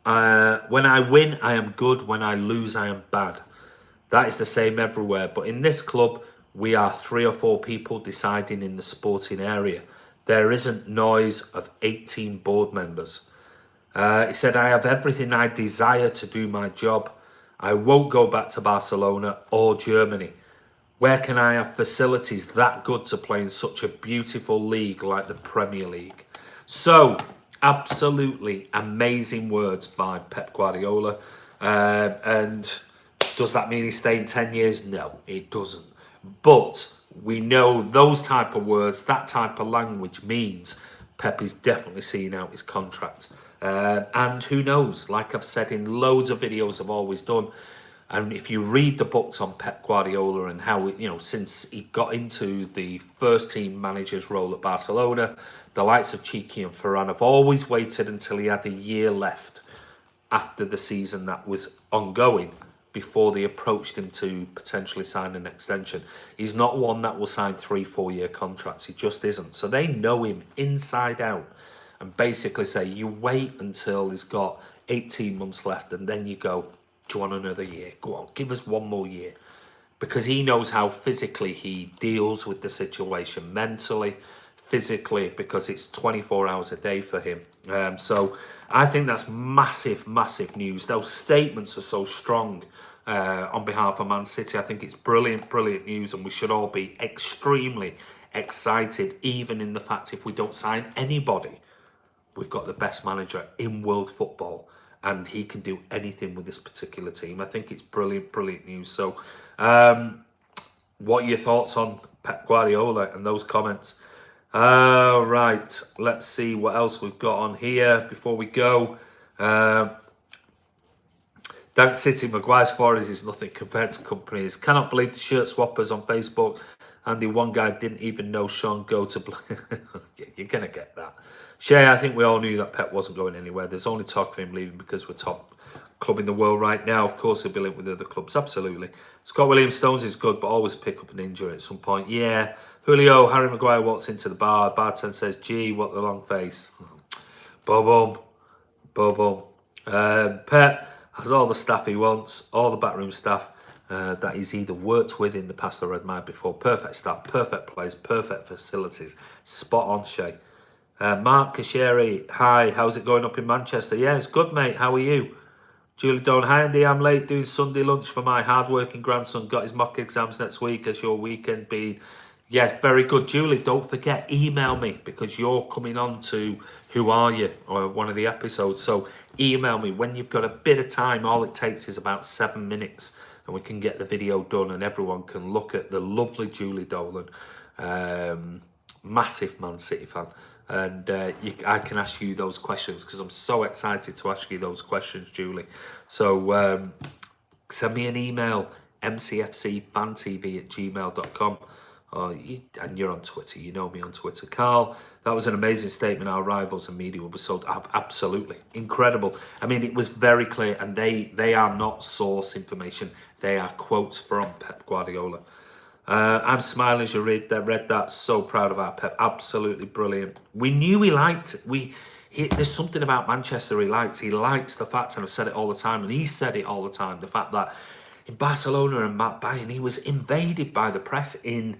when I win, I am good. When I lose, I am bad. That is the same everywhere. But in this club, we are 3 or 4 people deciding in the sporting area. There isn't noise of 18 board members. He said, I have everything I desire to do my job. I won't go back to Barcelona or Germany. Where can I have facilities that good to play in such a beautiful league like the Premier League? So, absolutely amazing words by Pep Guardiola. And does that mean he's staying 10 years? No, it doesn't. But we know those type of words, that type of language means Pep is definitely seeing out his contract. And who knows, like I've said in loads of videos I've always done, and if you read the books on Pep Guardiola and how, since he got into the first team manager's role at Barcelona, the likes of Cheeky and Ferran have always waited until he had a year left after the season that was ongoing before they approached him to potentially sign an extension. He's not one that will sign 3-4 year contracts. He just isn't. So they know him inside out and basically say, you wait until he's got 18 months left and then you go, do you want another year? Go on, give us 1 more year. Because he knows how physically he deals with the situation, mentally, physically, because it's 24 hours a day for him. So I think that's massive news. Those statements are so strong on behalf of Man City. I think it's brilliant news, and we should all be extremely excited, even in the fact if we don't sign anybody, we've got the best manager in world football, and he can do anything with this particular team. I think it's brilliant news. So what are your thoughts on Pep Guardiola and those comments? Right, let's see what else we've got on here before we go. Dank City, Maguire's forwards is nothing compared to Kompany's. Cannot believe the shirt swappers on Facebook. Andy, one guy didn't even know Sean go to yeah, you're going to get that. Shay, I think we all knew that Pep wasn't going anywhere. There's only talk of him leaving because we're top club in the world right now. Of course, he'll be linked with other clubs. Absolutely. Scott Williams-Stones is good, but always pick up an injury at some point. Yeah. Julio, Harry Maguire walks into the bar. Bartender says, gee, what the long face. Boom. Pep has all the staff he wants, all the backroom staff that he's either worked with in the past or admired before. Perfect staff, perfect players, perfect facilities. Spot on, Shay. Mark Kasheri, hi, how's it going up in Manchester? Yeah, it's good, mate. How are you? Julie Dawn, hi Andy, I'm late doing Sunday lunch for my hard-working grandson. Got his mock exams next week. Has your weekend been? Yeah, very good. Julie, don't forget, email me because you're coming on to Who Are You? Or one of the episodes. So email me when you've got a bit of time. All it takes is about 7 minutes and we can get the video done and everyone can look at the lovely Julie Dolan. Massive Man City fan. And I can ask you those questions because I'm so excited to ask you those questions, Julie. So send me an email, mcfcfantv@gmail.com. And you're on Twitter, you know me on Twitter. Carl, that was an amazing statement. Our rivals and media will be sold. Absolutely. Incredible. I mean, it was very clear, and they are not source information. They are quotes from Pep Guardiola. I'm smiling as you read that. So proud of our Pep. Absolutely brilliant. We knew he liked. There's something about Manchester he likes. He likes the fact, and I've said it all the time, and he said it all the time, the fact that in Barcelona and Bayern, he was invaded by the press in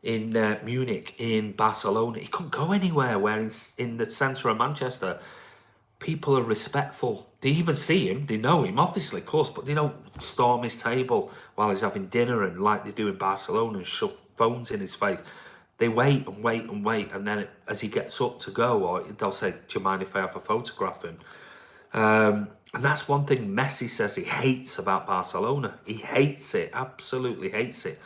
Munich, in Barcelona. He couldn't go anywhere, where in the centre of Manchester, people are respectful. They even see him, they know him, obviously, of course, but they don't storm his table while he's having dinner and like they do in Barcelona and shove phones in his face. They wait and wait and wait, and then as he gets up to go, or they'll say, do you mind if I have a photograph? And that's one thing Messi says he hates about Barcelona. He hates it, absolutely hates it.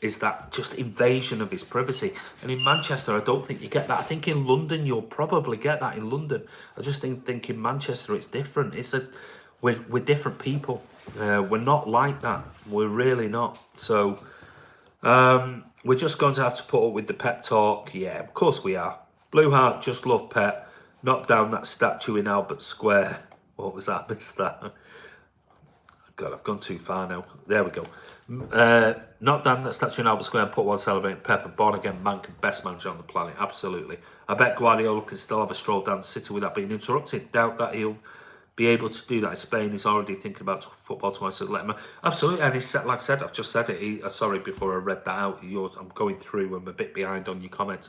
Is that just invasion of his privacy. And in Manchester, I don't think you get that. I think in London, you'll probably get that in London. I just think in Manchester, it's different. We're different people. We're not like that. We're really not. So we're just going to have to put up with the Pep talk. Yeah, of course we are. Blue Heart, just love Pep. Knock down that statue in Albert Square. What was that? I missed that. God, I've gone too far now. There we go. Knock down that statue in Albert Square and put one celebrating Pep, a born-again man, best manager on the planet. Absolutely. I bet Guardiola can still have a stroll down the city without being interrupted. Doubt that he'll be able to do that in Spain. He's already thinking about football tomorrow, so let him. Absolutely. And he said, like I said, I've just said it. Sorry, before I read that out. I'm going through. I'm a bit behind on your comments.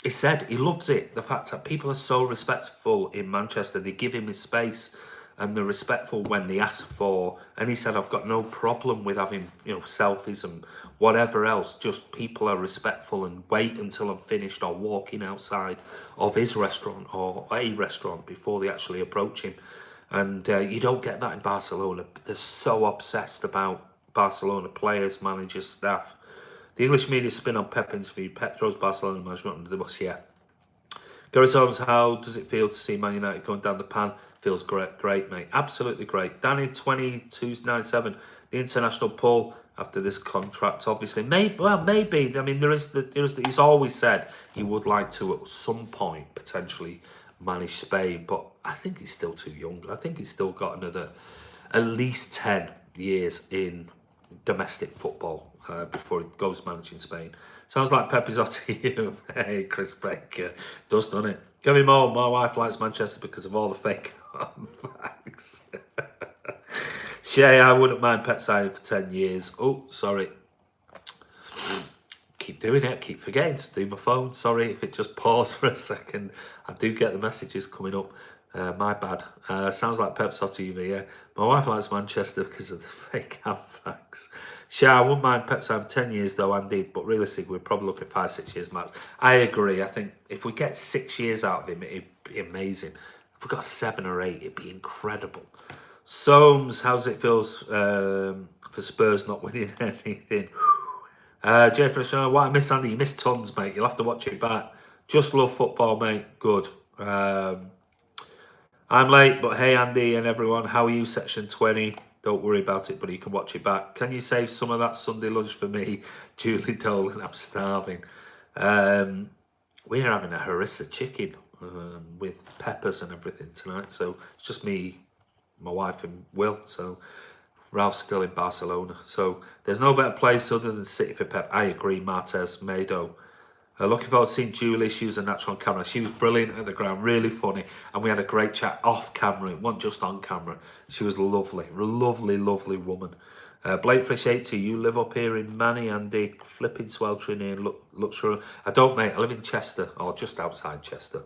He said he loves it. The fact that people are so respectful in Manchester. They give him his space. And they're respectful when they ask for, and he said, I've got no problem with having, selfies and whatever else. Just people are respectful and wait until I'm finished or walking outside of his restaurant or a restaurant before they actually approach him. And you don't get that in Barcelona. They're so obsessed about Barcelona players, managers, staff. The English media spin on Pep interview. Pep throws Barcelona management under the bus. Yeah. Gareth Owens, how does it feel to see Man United going down the pan? Feels great, mate. Absolutely great. Danny 2297, the international pull after this contract, obviously. Maybe. I mean, he's always said he would like to at some point potentially manage Spain, but I think he's still too young. I think he's still got another at least 10 years in domestic football before he goes managing Spain. Sounds like Pep is on to you. Hey, Chris Baker. Doesn't it? Kevin Moore, my wife likes Manchester because of all the fake facts. Shay, I wouldn't mind Pep signing for 10 years. Oh, sorry. Keep doing it. Keep forgetting to do my phone. Sorry if it just paused for a second. I do get the messages coming up. My bad. Sounds like Pep's hot TV, yeah. My wife likes Manchester because of the fake facts. Sure, I wouldn't mind Pep's having 10 years though, Andy, but realistically, we're probably looking at 5-6 years max. I agree. I think if we get 6 years out of him, it'd be amazing. If we got 7 or 8, it'd be incredible. Soames, how's it feel for Spurs not winning anything? Jay Fresh, what I miss, Andy? You missed tons, mate. You'll have to watch it back. Just love football, mate. Good. I'm late, but hey, Andy and everyone, how are you? Section 20. Don't worry about it, but you can watch it back. Can you save some of that Sunday lunch for me? Julie Dolan, I'm starving. We're having a harissa chicken with peppers and everything tonight. So it's just me, my wife and Will. So Ralph's still in Barcelona. So there's no better place other than City for Pep. I agree, Martez, Mado. Looking forward to seeing Julie. She was a natural on camera. She was brilliant at the ground, really funny. And we had a great chat off camera. It wasn't just on camera. She was lovely. Lovely, lovely woman. Blake Fish 80, you live up here in Manny, Andy. Flipping sweltering here. Luxury. I don't, mate. I live in Chester, or just outside Chester.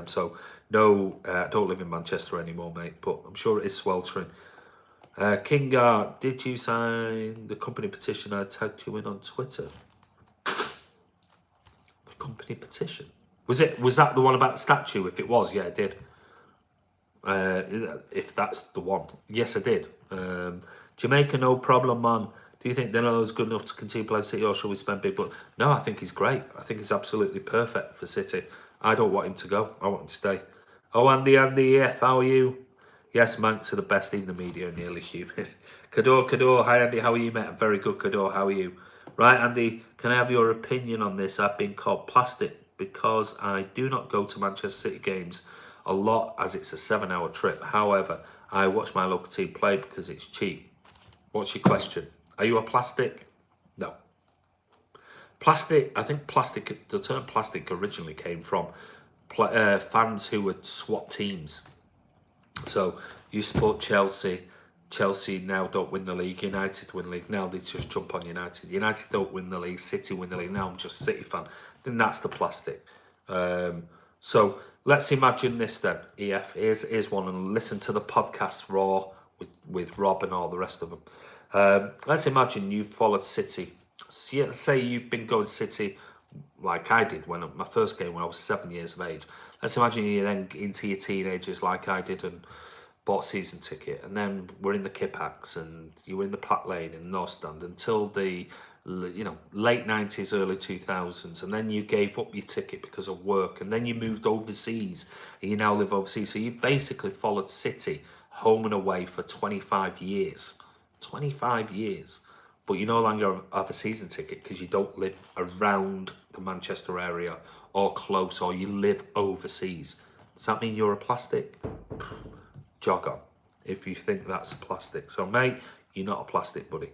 So, no, I don't live in Manchester anymore, mate. But I'm sure it is sweltering. Kingar, did you sign the company petition I tagged you in on Twitter? Kompany petition. Was that the one about the statue? If it was, yeah, I did. If that's the one, yes, I did. Jamaica, no problem, man. Do you think Danilo's good enough to continue playing City, or should we spend big? But no, I think he's great. I think he's absolutely perfect for City. I don't want him to go. I want him to stay. Oh, Andy, F, how are you? Yes, Manx are the best. Even the media are nearly human. Cador, hi Andy, how are you, mate? Very good, Cador, how are you? Right, Andy, can I have your opinion on this? I've been called plastic because I do not go to Manchester City games a lot, as it's a 7-hour trip. However, I watch my local team play because it's cheap. What's your question? Are you a plastic? No. Plastic, I think plastic, the term plastic originally came from fans who would swap teams. So you support Chelsea. Chelsea now don't win the league. United win the league. Now they just jump on United. United don't win the league. City win the league. Now I'm just a City fan. Then that's the plastic. So let's imagine this then. EF, here's one, and listen to the podcast Raw with Rob and all the rest of them. Let's imagine you followed City. Say you've been going City like I did when my first game when I was 7 years of age. Let's imagine you then into your teenagers like I did and bought a season ticket, and then we're in the Kippax and you were in the Platt Lane in North Stand until the late 90s, early 2000s, and then you gave up your ticket because of work, and then you moved overseas and you now live overseas. So you've basically followed City home and away for 25 years. 25 years. But you no longer have a season ticket because you don't live around the Manchester area or close, or you live overseas. Does that mean you're a plastic? Jog on if you think that's a plastic. So, mate, you're not a plastic, buddy.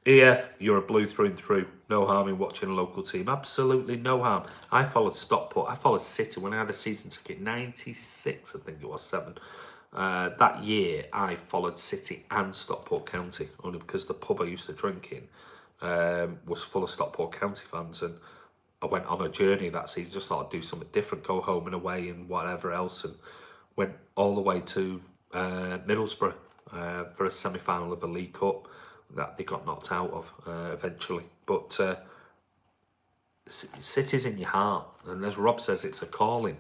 EF, you're a blue through and through. No harm in watching a local team. Absolutely no harm. I followed Stockport. I followed City when I had a season ticket. 96, I think it was, 7. That year, I followed City and Stockport County, only because the pub I used to drink in was full of Stockport County fans, and I went on a journey that season, just thought I'd do something different, go home and away and whatever else, and went all the way to Middlesbrough for a semi-final of a League Cup that they got knocked out of eventually. But City's in your heart, and as Rob says, it's a calling.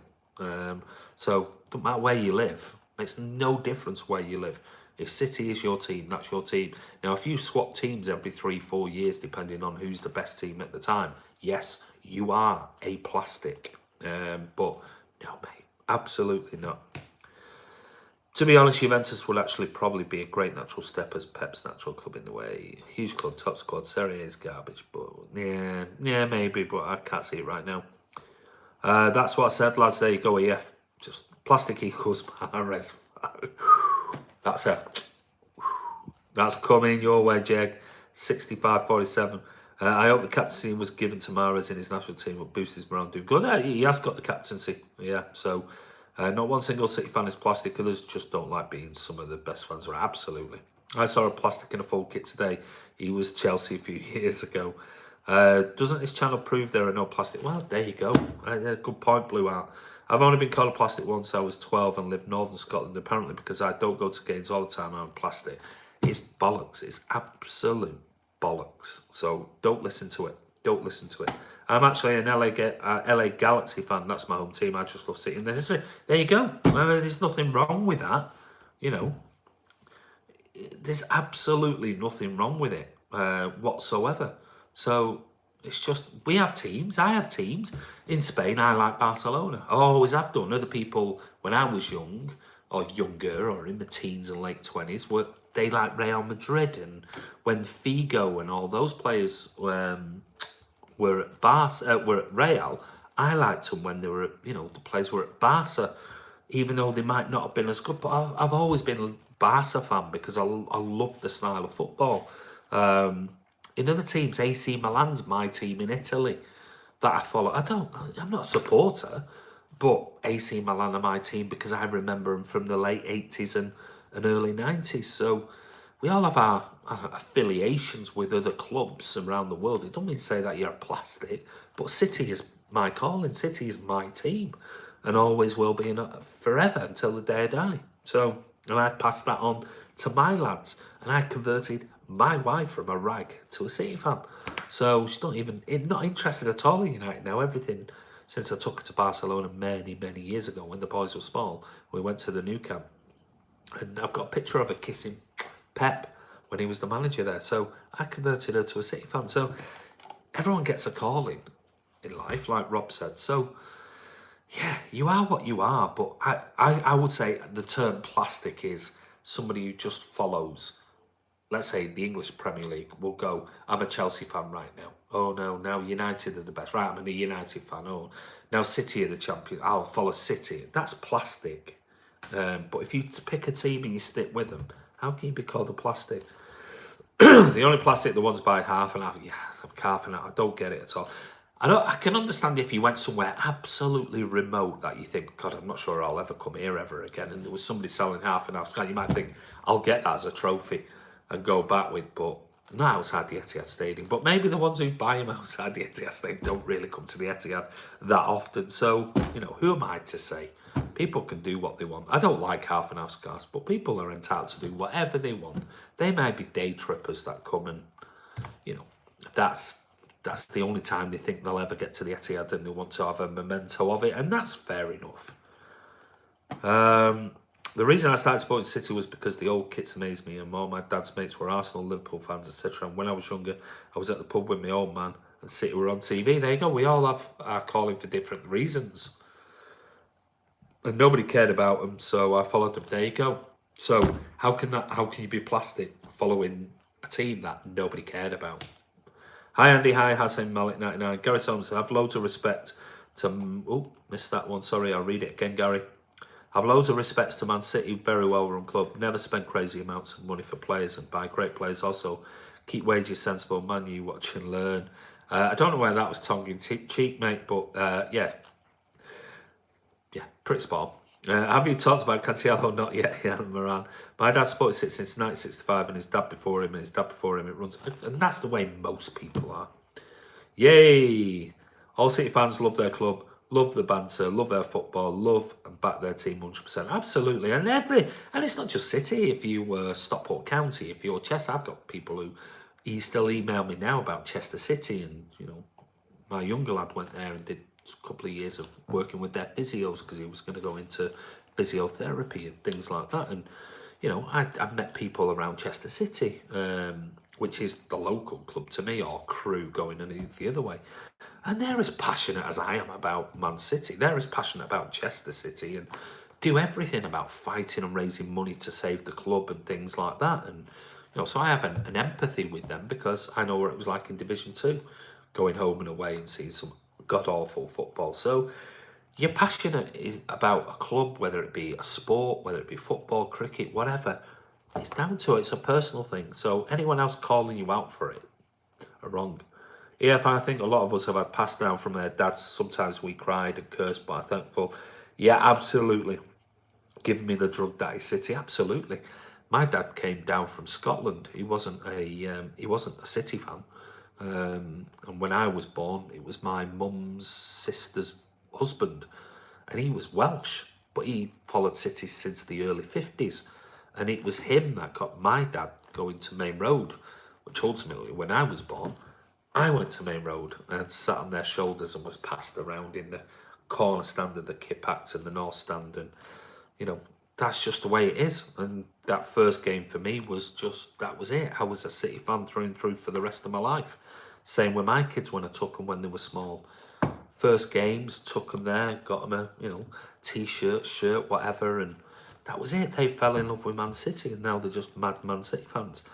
So don't matter where you live, makes no difference where you live. If City is your team, that's your team. Now, if you swap teams every 3-4 years, depending on who's the best team at the time, yes, you are a plastic. But no, mate, absolutely not. To be honest, Juventus would actually probably be a great natural step as Pep's natural club in the way. Huge club, top squad, Serie A is garbage, but yeah, maybe, but I can't see it right now. That's what I said, lads. There you go, EF. Just plastic equals Mahrez. That's it. That's coming your way, Jag. 65-47. I hope the captaincy was given to Mahrez in his national team, but boost his morale doing good. He has got the captaincy, yeah, so... not one single City fan is plastic. Others just don't like being some of the best fans. Absolutely. I saw a plastic in a full kit today. He was Chelsea a few years ago. Doesn't this channel prove there are no plastic? Well, there you go. Good point, Blue Art. I've only been called a plastic once. I was 12 and lived northern Scotland. Apparently, because I don't go to games all the time, I'm plastic. It's bollocks. It's absolute bollocks. So don't listen to it. Don't listen to it. I'm actually an LA Galaxy fan. That's my home team. I just love sitting there. So, there you go. I mean, there's nothing wrong with that. You know, there's absolutely nothing wrong with it whatsoever. So it's just, we have teams. I have teams. In Spain, I like Barcelona. I always have done. Other people, when I was young, or younger, or in the teens and late 20s, they like Real Madrid. And when Figo and all those players were at Real, I liked them when they were, the players were at Barca, even though they might not have been as good. But I've always been a Barca fan because I love the style of football. In other teams, AC Milan's my team in Italy that I follow. I'm not a supporter, but AC Milan are my team because I remember them from the late 80s and early 90s. So we all have our affiliations with other clubs around the world. It don't mean to say that you're a plastic, but City is my calling. City is my team and always will be forever until the day I die. So, and I passed that on to my lads, and I converted my wife from a rag to a City fan. So she's not interested at all in United now. Everything since I took her to Barcelona many, many years ago when the boys were small. We went to the new camp. And I've got a picture of her kissing Pep when he was the manager there. So I converted her to a City fan. So everyone gets a calling in life, like Rob said. So, yeah, you are what you are. But I would say the term plastic is somebody who just follows, let's say the English Premier League will go, I'm a Chelsea fan right now. Oh, no, now United are the best. Right, I'm a United fan. Oh, now City are the champion. I'll follow City. That's plastic. But if you pick a team and you stick with them, how can you be called a plastic? The only plastic the ones by half and half. Yeah, half and half. I don't get it at all. I can understand if you went somewhere absolutely remote that you think, God, I'm not sure I'll ever come here ever again. And there was somebody selling half and half sky. You might think, I'll get that as a trophy and go back with, but not outside the Etihad Stadium. But maybe the ones who buy them outside the Etihad Stadium don't really come to the Etihad that often. So, who am I to say? People can do what they want. I don't like half and half scarves, but people are entitled to do whatever they want. They may be day trippers that come and, that's the only time they think they'll ever get to the Etihad and they want to have a memento of it, and that's fair enough. The reason I started supporting City was because the old kits amazed me, and all my dad's mates were Arsenal, Liverpool fans, etc. And when I was younger, I was at the pub with my old man, and City were on TV. There you go. We all have our calling for different reasons. And nobody cared about them, so I followed them. There you go. So how can you be plastic following a team that nobody cared about? Hi Andy, hi Hassan Malik 99. Gary Solomon, I have loads of respect to. Oh, missed that one. Sorry, I'll read it again, Gary. I have loads of respect to Man City, very well run club. Never spent crazy amounts of money for players and buy great players. Also, keep wages sensible. Man, you watch and learn. I don't know where that was tongue in cheek, mate, but yeah. Yeah, pretty spot on. Have you talked about Cancelo? Not yet, yeah, Moran. My dad supported City since 1965 and his dad before him, and his dad before him. It runs, and that's the way most people are. Yay! All City fans love their club, love the banter, love their football, love and back their team 100%. Absolutely, and it's not just City. If you Stockport County, if you're Chester, I've got people who still email me now about Chester City, and my younger lad went there and did a couple of years of working with their physios because he was going to go into physiotherapy and things like that. And I've met people around Chester City, which is the local club to me, or Crew going the other way, and they're as passionate as I am about Man City. They're as passionate about Chester City and do everything about fighting and raising money to save the club and things like that. And so I have an empathy with them because I know what it was like in Division 2, going home and away and seeing some god-awful football. So you're passionate about a club, whether it be a sport, whether it be football, cricket, whatever. It's down to it. It's a personal thing. So anyone else calling you out for it are wrong. Yeah, I think a lot of us have had passed down from their dads. Sometimes we cried and cursed, but I'm thankful. Yeah, absolutely. Give me the drug daddy City. Absolutely. My dad came down from Scotland. He wasn't a City fan. And when I was born, it was my mum's sister's husband, and he was Welsh, but he followed City since the early 50s, and it was him that got my dad going to Main Road, which ultimately, when I was born, I went to Main Road and sat on their shoulders and was passed around in the corner stand of the Kip Act and the North Stand, and that's just the way it is. And that first game for me was that was it. I was a City fan through and through for the rest of my life. Same with my kids when I took them when they were small. First games, took them there, got them a t-shirt, shirt, whatever, and that was it. They fell in love with Man City, and now they're just mad Man City fans.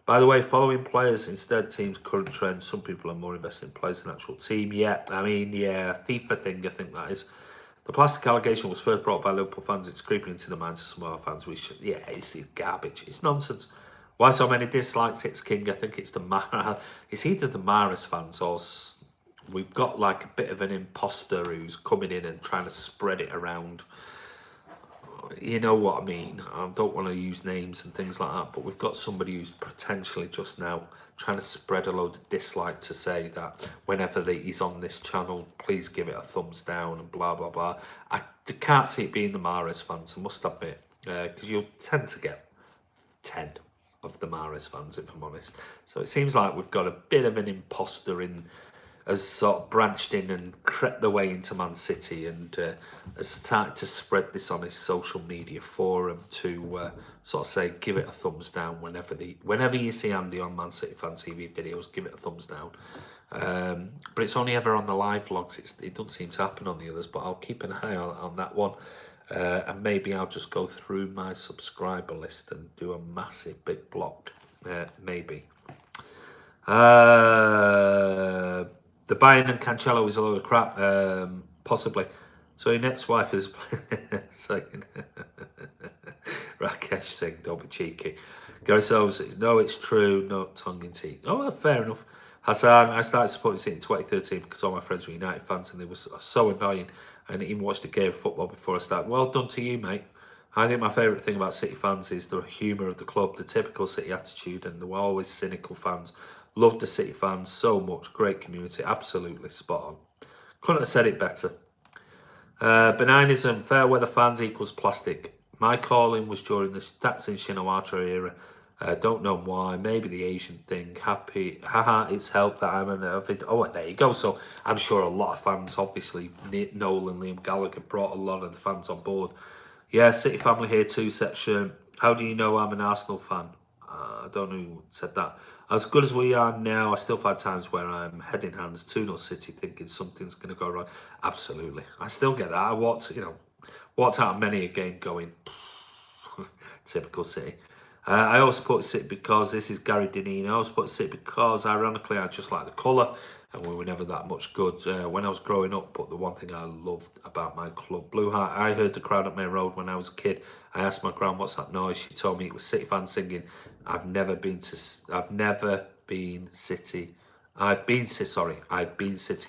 By the way, following players instead, teams' current trends. Some people are more invested in players than actual team. Yeah, FIFA thing, I think that is. The plastic allegation was first brought by Liverpool fans. It's creeping into the minds of some of our fans. It's garbage. It's nonsense. Why so many dislikes? It's King. I think it's it's either the Mahrez fans or we've got like a bit of an imposter who's coming in and trying to spread it around. You know what I mean? I don't want to use names and things like that, but we've got somebody who's potentially just now trying to spread a load of dislike to say that whenever he's on this channel, please give it a thumbs down and blah, blah, blah. I can't see it being the Mahrez fans, I must admit, because you'll tend to get 10 of the Mahrez fans, if I'm honest. So it seems like we've got a bit of an imposter in has sort of branched in and crept their way into Man City, and has started to spread this on his social media forum to sort of say, give it a thumbs down whenever you see Andy on Man City Fan TV videos, give it a thumbs down. But it's only ever on the live vlogs. It doesn't seem to happen on the others, but I'll keep an eye on that one. And maybe I'll just go through my subscriber list and do a massive big block. Maybe. The Bayern and Cancelo is a load of crap. Possibly. So your next wife is saying, Rakesh saying, don't be cheeky. Gary Sells says, no, it's true, not tongue in cheek. Oh, well, fair enough. Hassan, I started supporting City in 2013 because all my friends were United fans and they were so annoying. I didn't even watch the game of football before I started. Well done to you, mate. I think my favourite thing about City fans is the humour of the club, the typical City attitude, and they were always cynical fans. Loved the City fans so much. Great community. Absolutely spot on. Couldn't have said it better. Benignism, fair weather fans equals plastic. My calling was during the Thaksin Shinawatra era. Don't know why. Maybe the Asian thing. Happy. Haha, it's helped that I'm an avid. Oh, there you go. So I'm sure a lot of fans, obviously, Noel and Liam Gallagher brought a lot of the fans on board. Yeah, City family here too section. How do you know I'm an Arsenal fan? I don't know who said that. As good as we are now, I still find times where I'm head in hands 2-0 City thinking something's going to go wrong. Absolutely. I still get that. I walked out many a game going, typical City. I always support City because this is Gary Dineen. I always support City because, ironically, I just like the colour and we were never that much good when I was growing up. But the one thing I loved about my club, Blue Heart, I heard the crowd up Main Road when I was a kid. I asked my gran, what's that noise? She told me it was City fans singing. I've been City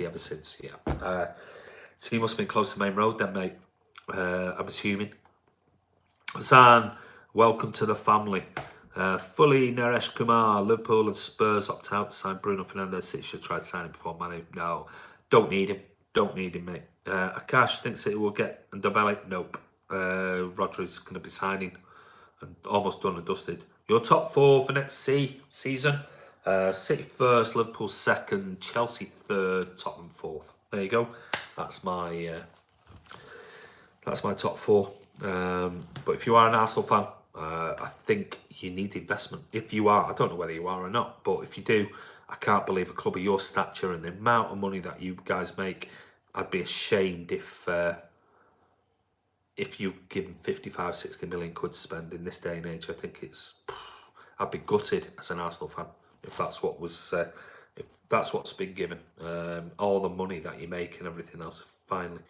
ever since. Yeah. So you must have been close to Main Road then, mate. I'm assuming. Hassan, welcome to the family. Fully Naresh Kumar, Liverpool and Spurs opt out to sign Bruno Fernandes. City should try to sign him before Manu. No, don't need him. Don't need him, mate. Akash thinks City will get Ndobele. Nope. Rodri's going to be signing and almost done and dusted. Your top 4 for next season. City first, Liverpool second, Chelsea third, Tottenham fourth. There you go. That's my top 4. But if you are an Arsenal fan, I think you need investment. If you are, I don't know whether you are or not, but if you do, I can't believe a club of your stature and the amount of money that you guys make. I'd be ashamed if you give them 55, 60 million quid to spend in this day and age. I think I'd be gutted as an Arsenal fan if that's what was if that's what's been given. All the money that you make and everything else. Finally.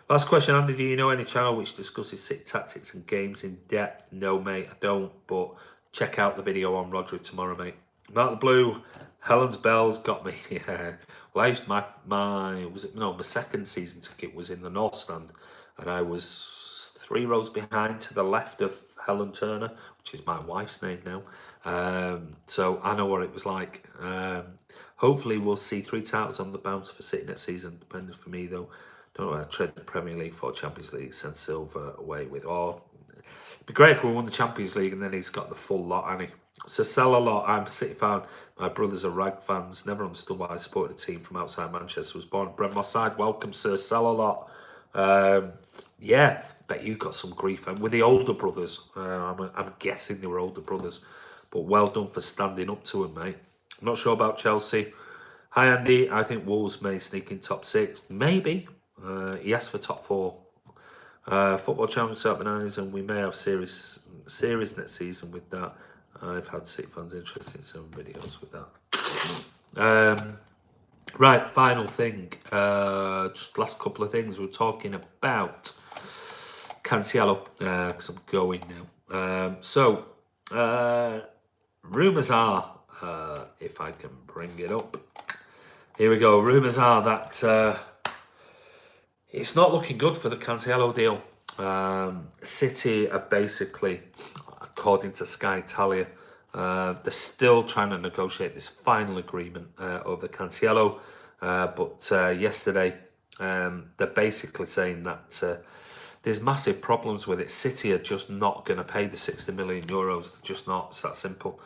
Last question, Andy, do you know any channel which discusses City tactics and games in depth? No, mate, I don't, but check out the video on Rodri tomorrow, mate. Mark the Blue, Helen's Bells got me. Yeah. Well, I used my second season ticket was in the North Stand, and I was 3 rows behind to the left of Helen Turner, which is my wife's name now. So I know what it was like. Hopefully we'll see 3 titles on the bounce for City next season, depending for me though. Don't know how to trade the Premier League for Champions League, send Silva away with. Or it'd be great if we won the Champions League and then he's got the full lot, hasn't he? So sell a lot. I'm a City fan. My brothers are Rag fans. Never understood why I supported a team from outside Manchester. Was born Brentmoor side. Welcome, sir. Sell a lot. Yeah, bet you got some grief. And with the older brothers, I'm guessing they were older brothers. But well done for standing up to him, mate. I'm not sure about Chelsea. Hi, Andy. I think Wolves may sneak in top 6. Maybe. He asked for top 4. Football Championship bananas, and we may have series next season with that. I've had City fans interested in some videos with that. Right, final thing. Just last couple of things. We're talking about Cancelo, because I'm going now. Rumours are, if I can bring it up. Here we go. Rumours are that it's not looking good for the Cancelo deal. City are basically, according to Sky Italia, they're still trying to negotiate this final agreement over Cancelo. But yesterday, they're basically saying that there's massive problems with it. City are just not going to pay the 60 million euros. They're just not. It's that simple.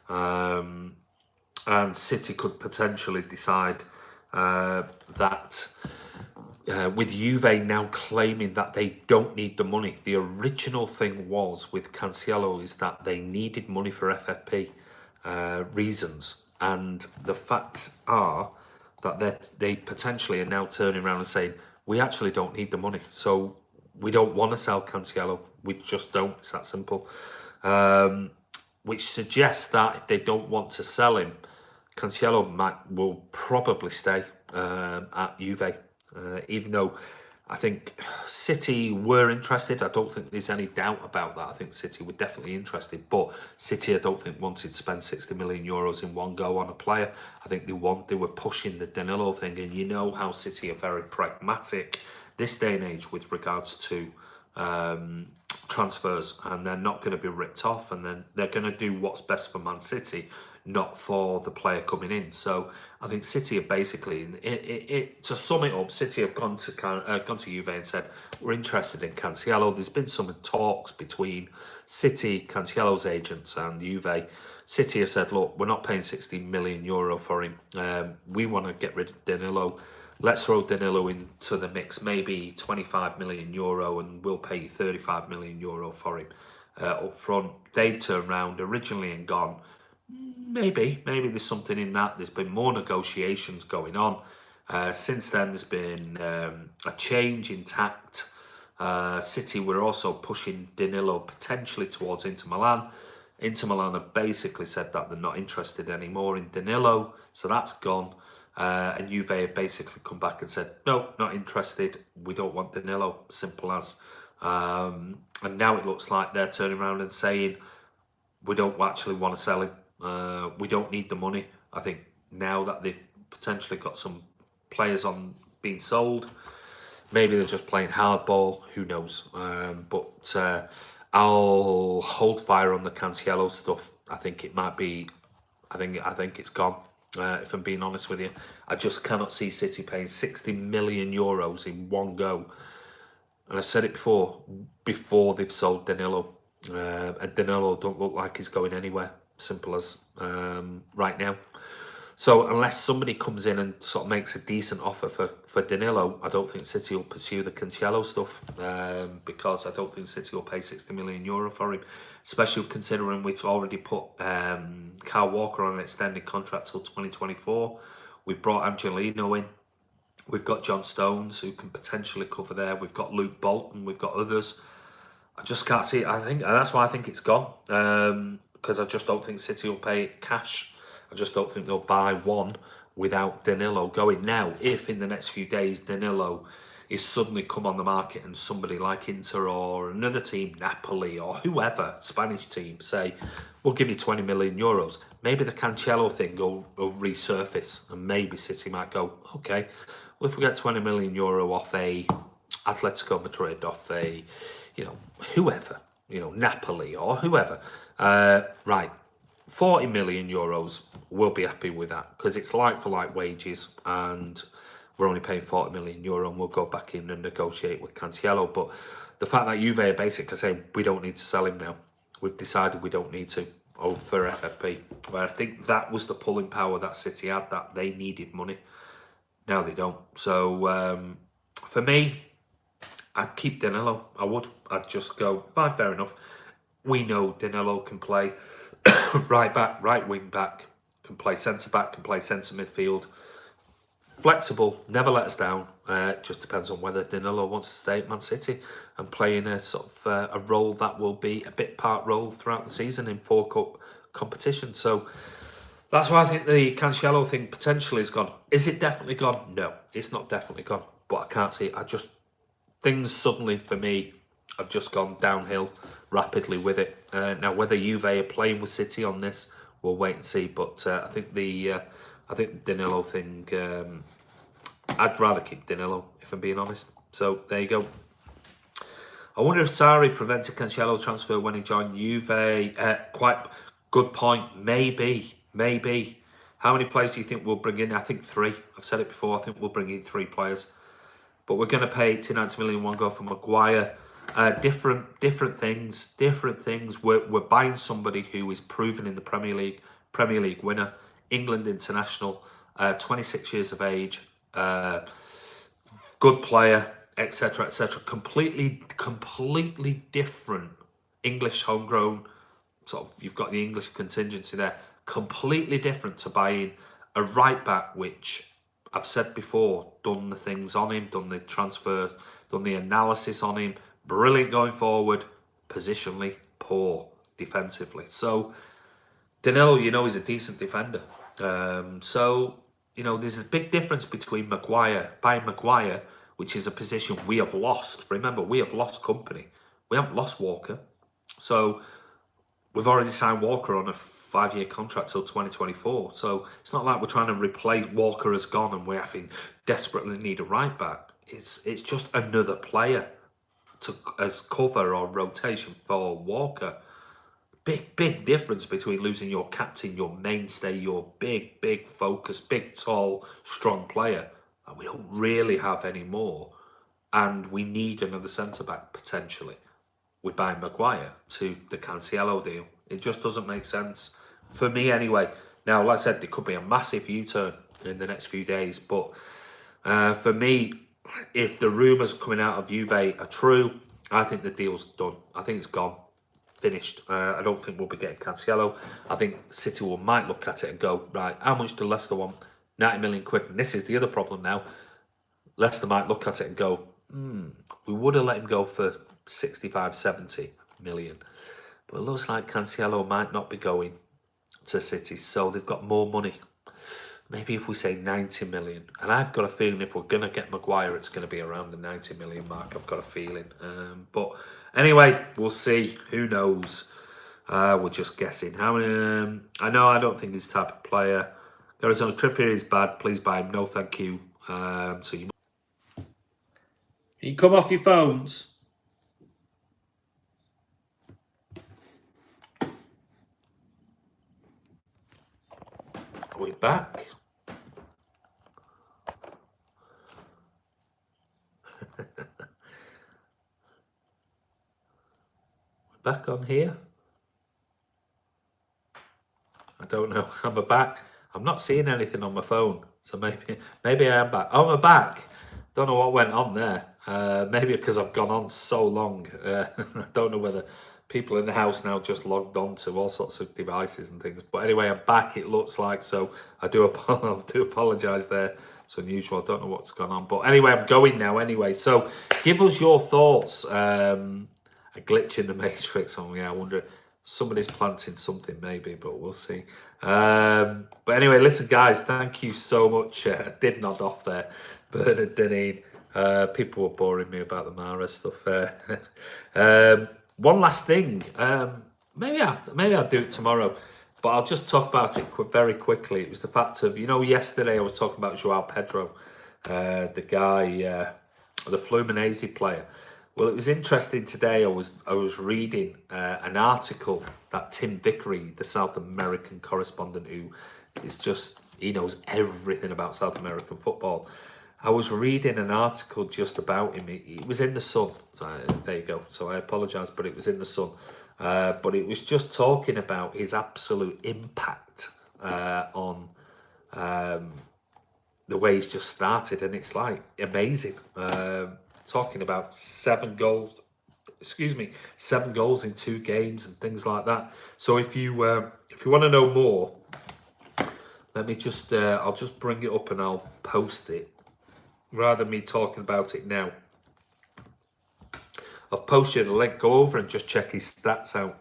And City could potentially decide that with Juve now claiming that they don't need the money. The original thing was with Cancelo is that they needed money for FFP reasons, and the facts are that they potentially are now turning around and saying we actually don't need the money, so we don't want to sell Cancelo. We just don't. It's that simple. Which suggests that if they don't want to sell him, Cancelo will probably stay at Juve. Even though I think City were interested. I don't think there's any doubt about that. I think City were definitely interested, but City I don't think wanted to spend 60 million euros in one go on a player. I think they were pushing the Danilo thing, and you know how City are very pragmatic this day and age with regards to transfers, and they're not going to be ripped off, and then they're going to do what's best for Man City, not for the player coming in. So I think City have basically, to sum it up, City have gone to Juve and said we're interested in Cancelo. There's been some talks between City, Cancelo's agents, and Juve. City have said, look, we're not paying 60 million euro for him. We want to get rid of Danilo. Let's throw Danilo into the mix, maybe 25 million euro, and we'll pay you 35 million euro for him up front. They've turned around originally and gone, maybe there's something in that. There's been more negotiations going on. Since then, there's been a change in tact. City were also pushing Danilo potentially towards Inter Milan. Inter Milan have basically said that they're not interested anymore in Danilo, so that's gone. And Juve have basically come back and said, no, not interested. We don't want Danilo, simple as. And now it looks like they're turning around and saying, we don't actually want to sell him. We don't need the money. I think now that they've potentially got some players on being sold, maybe they're just playing hardball. Who knows? But I'll hold fire on the Cancelo stuff. I think it might be. I think it's gone. If I'm being honest with you, I just cannot see City paying 60 million euros in one go. And I've said it before they've sold Danilo. And Danilo don't look like he's going anywhere. Simple as right now. So unless somebody comes in and sort of makes a decent offer for Danilo, I don't think City will pursue the Cancelo stuff, because I don't think City will pay 60 million euro for him, especially considering we've already put Kyle Walker on an extended contract till 2024. We've brought Angelino in. We've got John Stones who can potentially cover there. We've got Luke Bolton. We've got others. I just can't see it. I think that's why I think it's gone, because I just don't think City will pay cash. I just don't think they'll buy one without Danilo going. Now, if in the next few days Danilo is suddenly come on the market and somebody like Inter or another team, Napoli or whoever, Spanish team, say, we'll give you 20 million euros, maybe the Cancelo thing will resurface, and maybe City might go, okay, well, if we get 20 million euro off a Atletico Madrid, off a, whoever, Napoli or whoever, right, 40 million euros, we'll be happy with that, because it's like for like wages, and we're only paying 40 million euro, and we'll go back in and negotiate with Cancelo. But the fact that Juve are basically saying we don't need to sell him now, we've decided we don't need to, for FFP. But I think that was the pulling power that City had, that they needed money. Now they don't. So for me, I'd keep Danilo. I would. I'd just go, fine, fair enough. We know Danilo can play right back, right wing back, can play centre back, can play centre midfield. Flexible, never let us down. It just depends on whether Danilo wants to stay at Man City and play in a sort of a role that will be a bit part role throughout the season in 4 cup competition. So that's why I think the Cancelo thing potentially is gone. Is it definitely gone? No, it's not definitely gone. But I can't see it. Things suddenly for me have just gone downhill rapidly with it. Now whether Juve are playing with City on this, we'll wait and see. But I think the Danilo thing, I'd rather keep Danilo if I'm being honest. So there you go. I wonder if Sarri prevented Cancelo transfer when he joined Juve. Quite good point. Maybe. How many players do you think we'll bring in? I think 3. I've said it before. I think we'll bring in 3 players. But we're going to pay 90 million one go for Maguire. Different things. We're buying somebody who is proven in the Premier League winner, England international, 26 years of age, good player, etc., etc. Completely different English homegrown. Sort of, you've got the English contingency there. Completely different to buying a right back, which I've said before, done the things on him, done the transfer, done the analysis on him. Brilliant going forward, positionally poor defensively. So Danilo, he's a decent defender. So there's a big difference between buying Maguire, which is a position we have lost. Remember, we have lost Kompany. We haven't lost Walker. So we've already signed Walker on a 5-year contract till 2024. So it's not like we're trying to replace Walker as gone and we desperately need a right back. It's just another player as cover or rotation for Walker. Big difference between losing your captain, your mainstay, your big focus, big, tall, strong player that we don't really have anymore. And we need another centre-back, potentially. We buy Maguire to the Cancelo deal. It just doesn't make sense. For me, anyway. Now, like I said, there could be a massive U-turn in the next few days. But for me, if the rumours coming out of Juve are true, I think the deal's done. I think it's gone. Finished. I don't think we'll be getting Cancelo. I think City might look at it and go, right, how much do Leicester want? 90 million quid. And this is the other problem now. Leicester might look at it and go, we would have let him go for 65, 70 million. But it looks like Cancelo might not be going to City. So they've got more money. Maybe if we say 90 million. And I've got a feeling if we're going to get Maguire, it's going to be around the 90 million mark. I've got a feeling. But anyway, we'll see. Who knows? We're just guessing. I don't think he's the type of player. Arizona Trippier is bad. Please buy him. No, thank you. So you come off your phones. Are we back? Back on here? I don't know. I'm back. I'm not seeing anything on my phone, so maybe I am back. Oh, I'm back. Don't know what went on there. Maybe because I've gone on so long. I don't know whether people in the house now just logged on to all sorts of devices and things. But anyway, I'm back. It looks like so. I do apologise there. It's unusual. I don't know what's gone on, but anyway, I'm going now. Anyway, so give us your thoughts. A glitch in the matrix. Oh yeah, I wonder somebody's planting something maybe, but we'll see. But anyway, listen guys, thank you so much. I did nod off there, Bernard Deneen. People were boring me about the Mahrez stuff. One last thing. Maybe I'll do it tomorrow, but I'll just talk about it very quickly. It was the fact of, yesterday I was talking about João Pedro, the guy, the Fluminense player. Well, it was interesting today. I was reading an article that Tim Vickery, the South American correspondent, who is he knows everything about South American football. I was reading an article just about him. It was in the Sun. So there you go. So I apologise, but it was in the Sun. But it was just talking about his absolute impact on the way he's just started, and it's like amazing. Talking about 7 goals in 2 games and things like that. So if you want to know more, let me just I'll just bring it up and I'll post it rather than me talking about it now. I've posted a link. Go over and just check his stats out.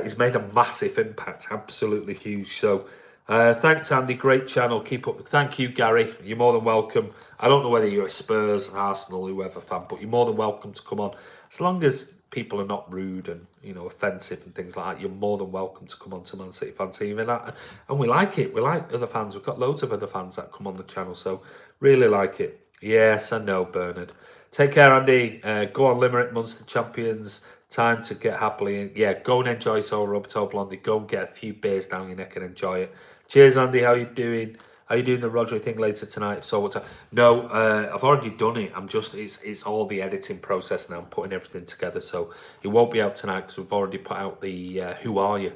He's made a massive impact, absolutely huge. So thanks, Andy. Great channel. Keep up. Thank you, Gary. You're more than welcome. I don't know whether you're a Spurs, Arsenal, whoever fan, but you're more than welcome to come on. As long as people are not rude and offensive and things like that, you're more than welcome to come on to Man City Fan TV. And we like it. We like other fans. We've got loads of other fans that come on the channel, so really like it. Yes, I know, Bernard. Take care, Andy. Go on, Limerick, Munster champions. Time to get happily in. Yeah, go and enjoy So Roberto Blondie. Go and get a few beers down your neck and enjoy it. Cheers, Andy. How you doing? Are you doing the Rodri thing later tonight? If so, what's that? No, I've already done it. I'm just, it's all the editing process now. I'm putting everything together. So it won't be out tonight because we've already put out the Who Are You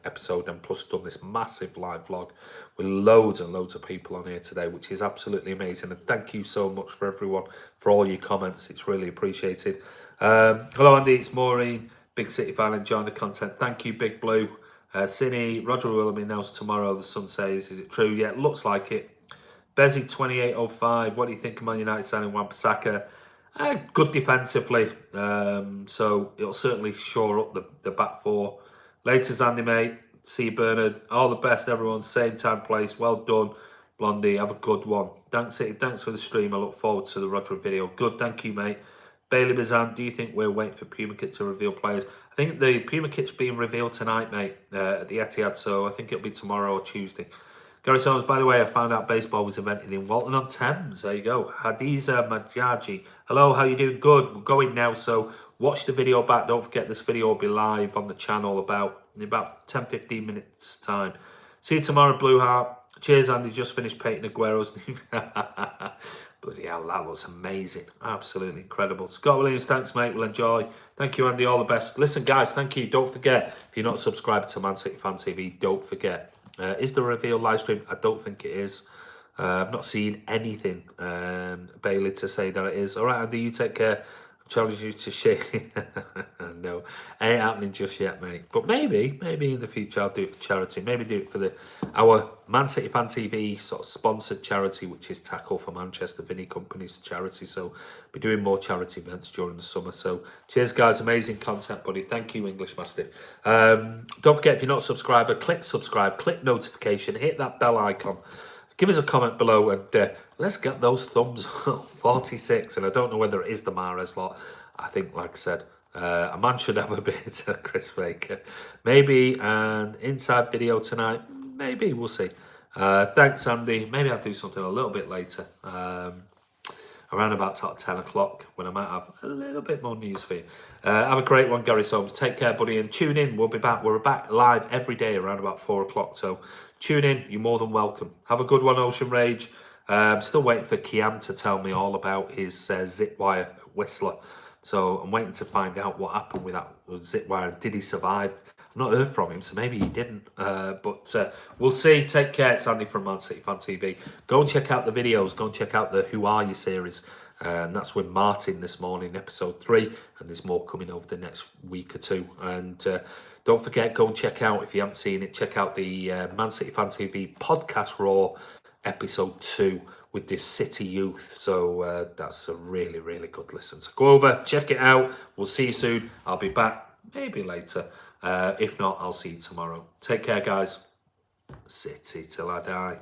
episode, and plus done this massive live vlog with loads and loads of people on here today, which is absolutely amazing. And thank you so much for everyone, for all your comments. It's really appreciated. Hello, Andy. It's Maureen. Big City fan, enjoying the content. Thank you, Big Blue. Cine, Rodri will be announced tomorrow, the Sun says. Is it true? Yeah, it looks like it. Bezzy 2805, what do you think of Man United signing Wan-Bissaka? Good defensively, so it'll certainly shore up the back four. Later, Andy, mate. See you, Bernard. All the best, everyone. Same time, place. Well done, Blondie. Have a good one. Thanks, City. Thanks for the stream. I look forward to the Rodri video. Good, thank you, mate. Bailey Bazan, do you think we're waiting for Puma Kit to reveal players? I think the Puma Kit's being revealed tonight, mate, at the Etihad, so I think it'll be tomorrow or Tuesday. Gary Soames, by the way, I found out baseball was invented in Walton-on-Thames. There you go. Hadiza Majaji. Hello, how you doing? Good. We're going now, so watch the video back. Don't forget this video will be live on the channel in about 10-15 minutes time. See you tomorrow, Blue Heart. Cheers, Andy. Just finished painting Aguero's new... Bloody hell, that looks amazing. Absolutely incredible. Scott Williams, thanks, mate. We'll enjoy. Thank you, Andy. All the best. Listen, guys, thank you. Don't forget, if you're not subscribed to Man City Fan TV, don't forget. Is the reveal live stream? I don't think it is. I've not seen anything, Bailey, to say that it is. All right, Andy, you take care. Challenge you to share. No, ain't happening just yet, mate. But maybe in the future I'll do it for charity. Maybe do it for our Man City Fan TV sort of sponsored charity, which is Tackle for Manchester, Vinny Kompany's charity. So be doing more charity events during the summer. So cheers, guys. Amazing content, buddy. Thank you, English Mastiff. Don't forget, if you're not a subscriber, click subscribe, click notification, hit that bell icon. Give us a comment below and let's get those thumbs up. 46, and I don't know whether it is the Mahrez lot. I think, like I said, a man should have a bit of Chris Baker. Maybe an inside video tonight. Maybe, we'll see. Thanks, Andy. Maybe I'll do something a little bit later. Around about sort of 10 o'clock when I might have a little bit more news for you. Have a great one, Gary Soames. Take care, buddy, and tune in. We'll be back. We're back live every day around about 4 o'clock. So tune in. You're more than welcome. Have a good one, Ocean Rage. I'm still waiting for Kiam to tell me all about his zip wire Whistler. So I'm waiting to find out what happened with that zip wire. Did he survive? I've not heard from him, so maybe he didn't. But we'll see. Take care. It's Andy from Man City Fan TV. Go and check out the videos. Go and check out the Who Are You series. And that's with Martin this morning, episode 3. And there's more coming over the next week or two. And don't forget, go and check out, if you haven't seen it, check out the Man City Fan TV podcast Raw episode 2 with the City Youth. So that's a really, really good listen. So go over, check it out. We'll see you soon. I'll be back maybe later. If not, I'll see you tomorrow. Take care, guys. City till I die.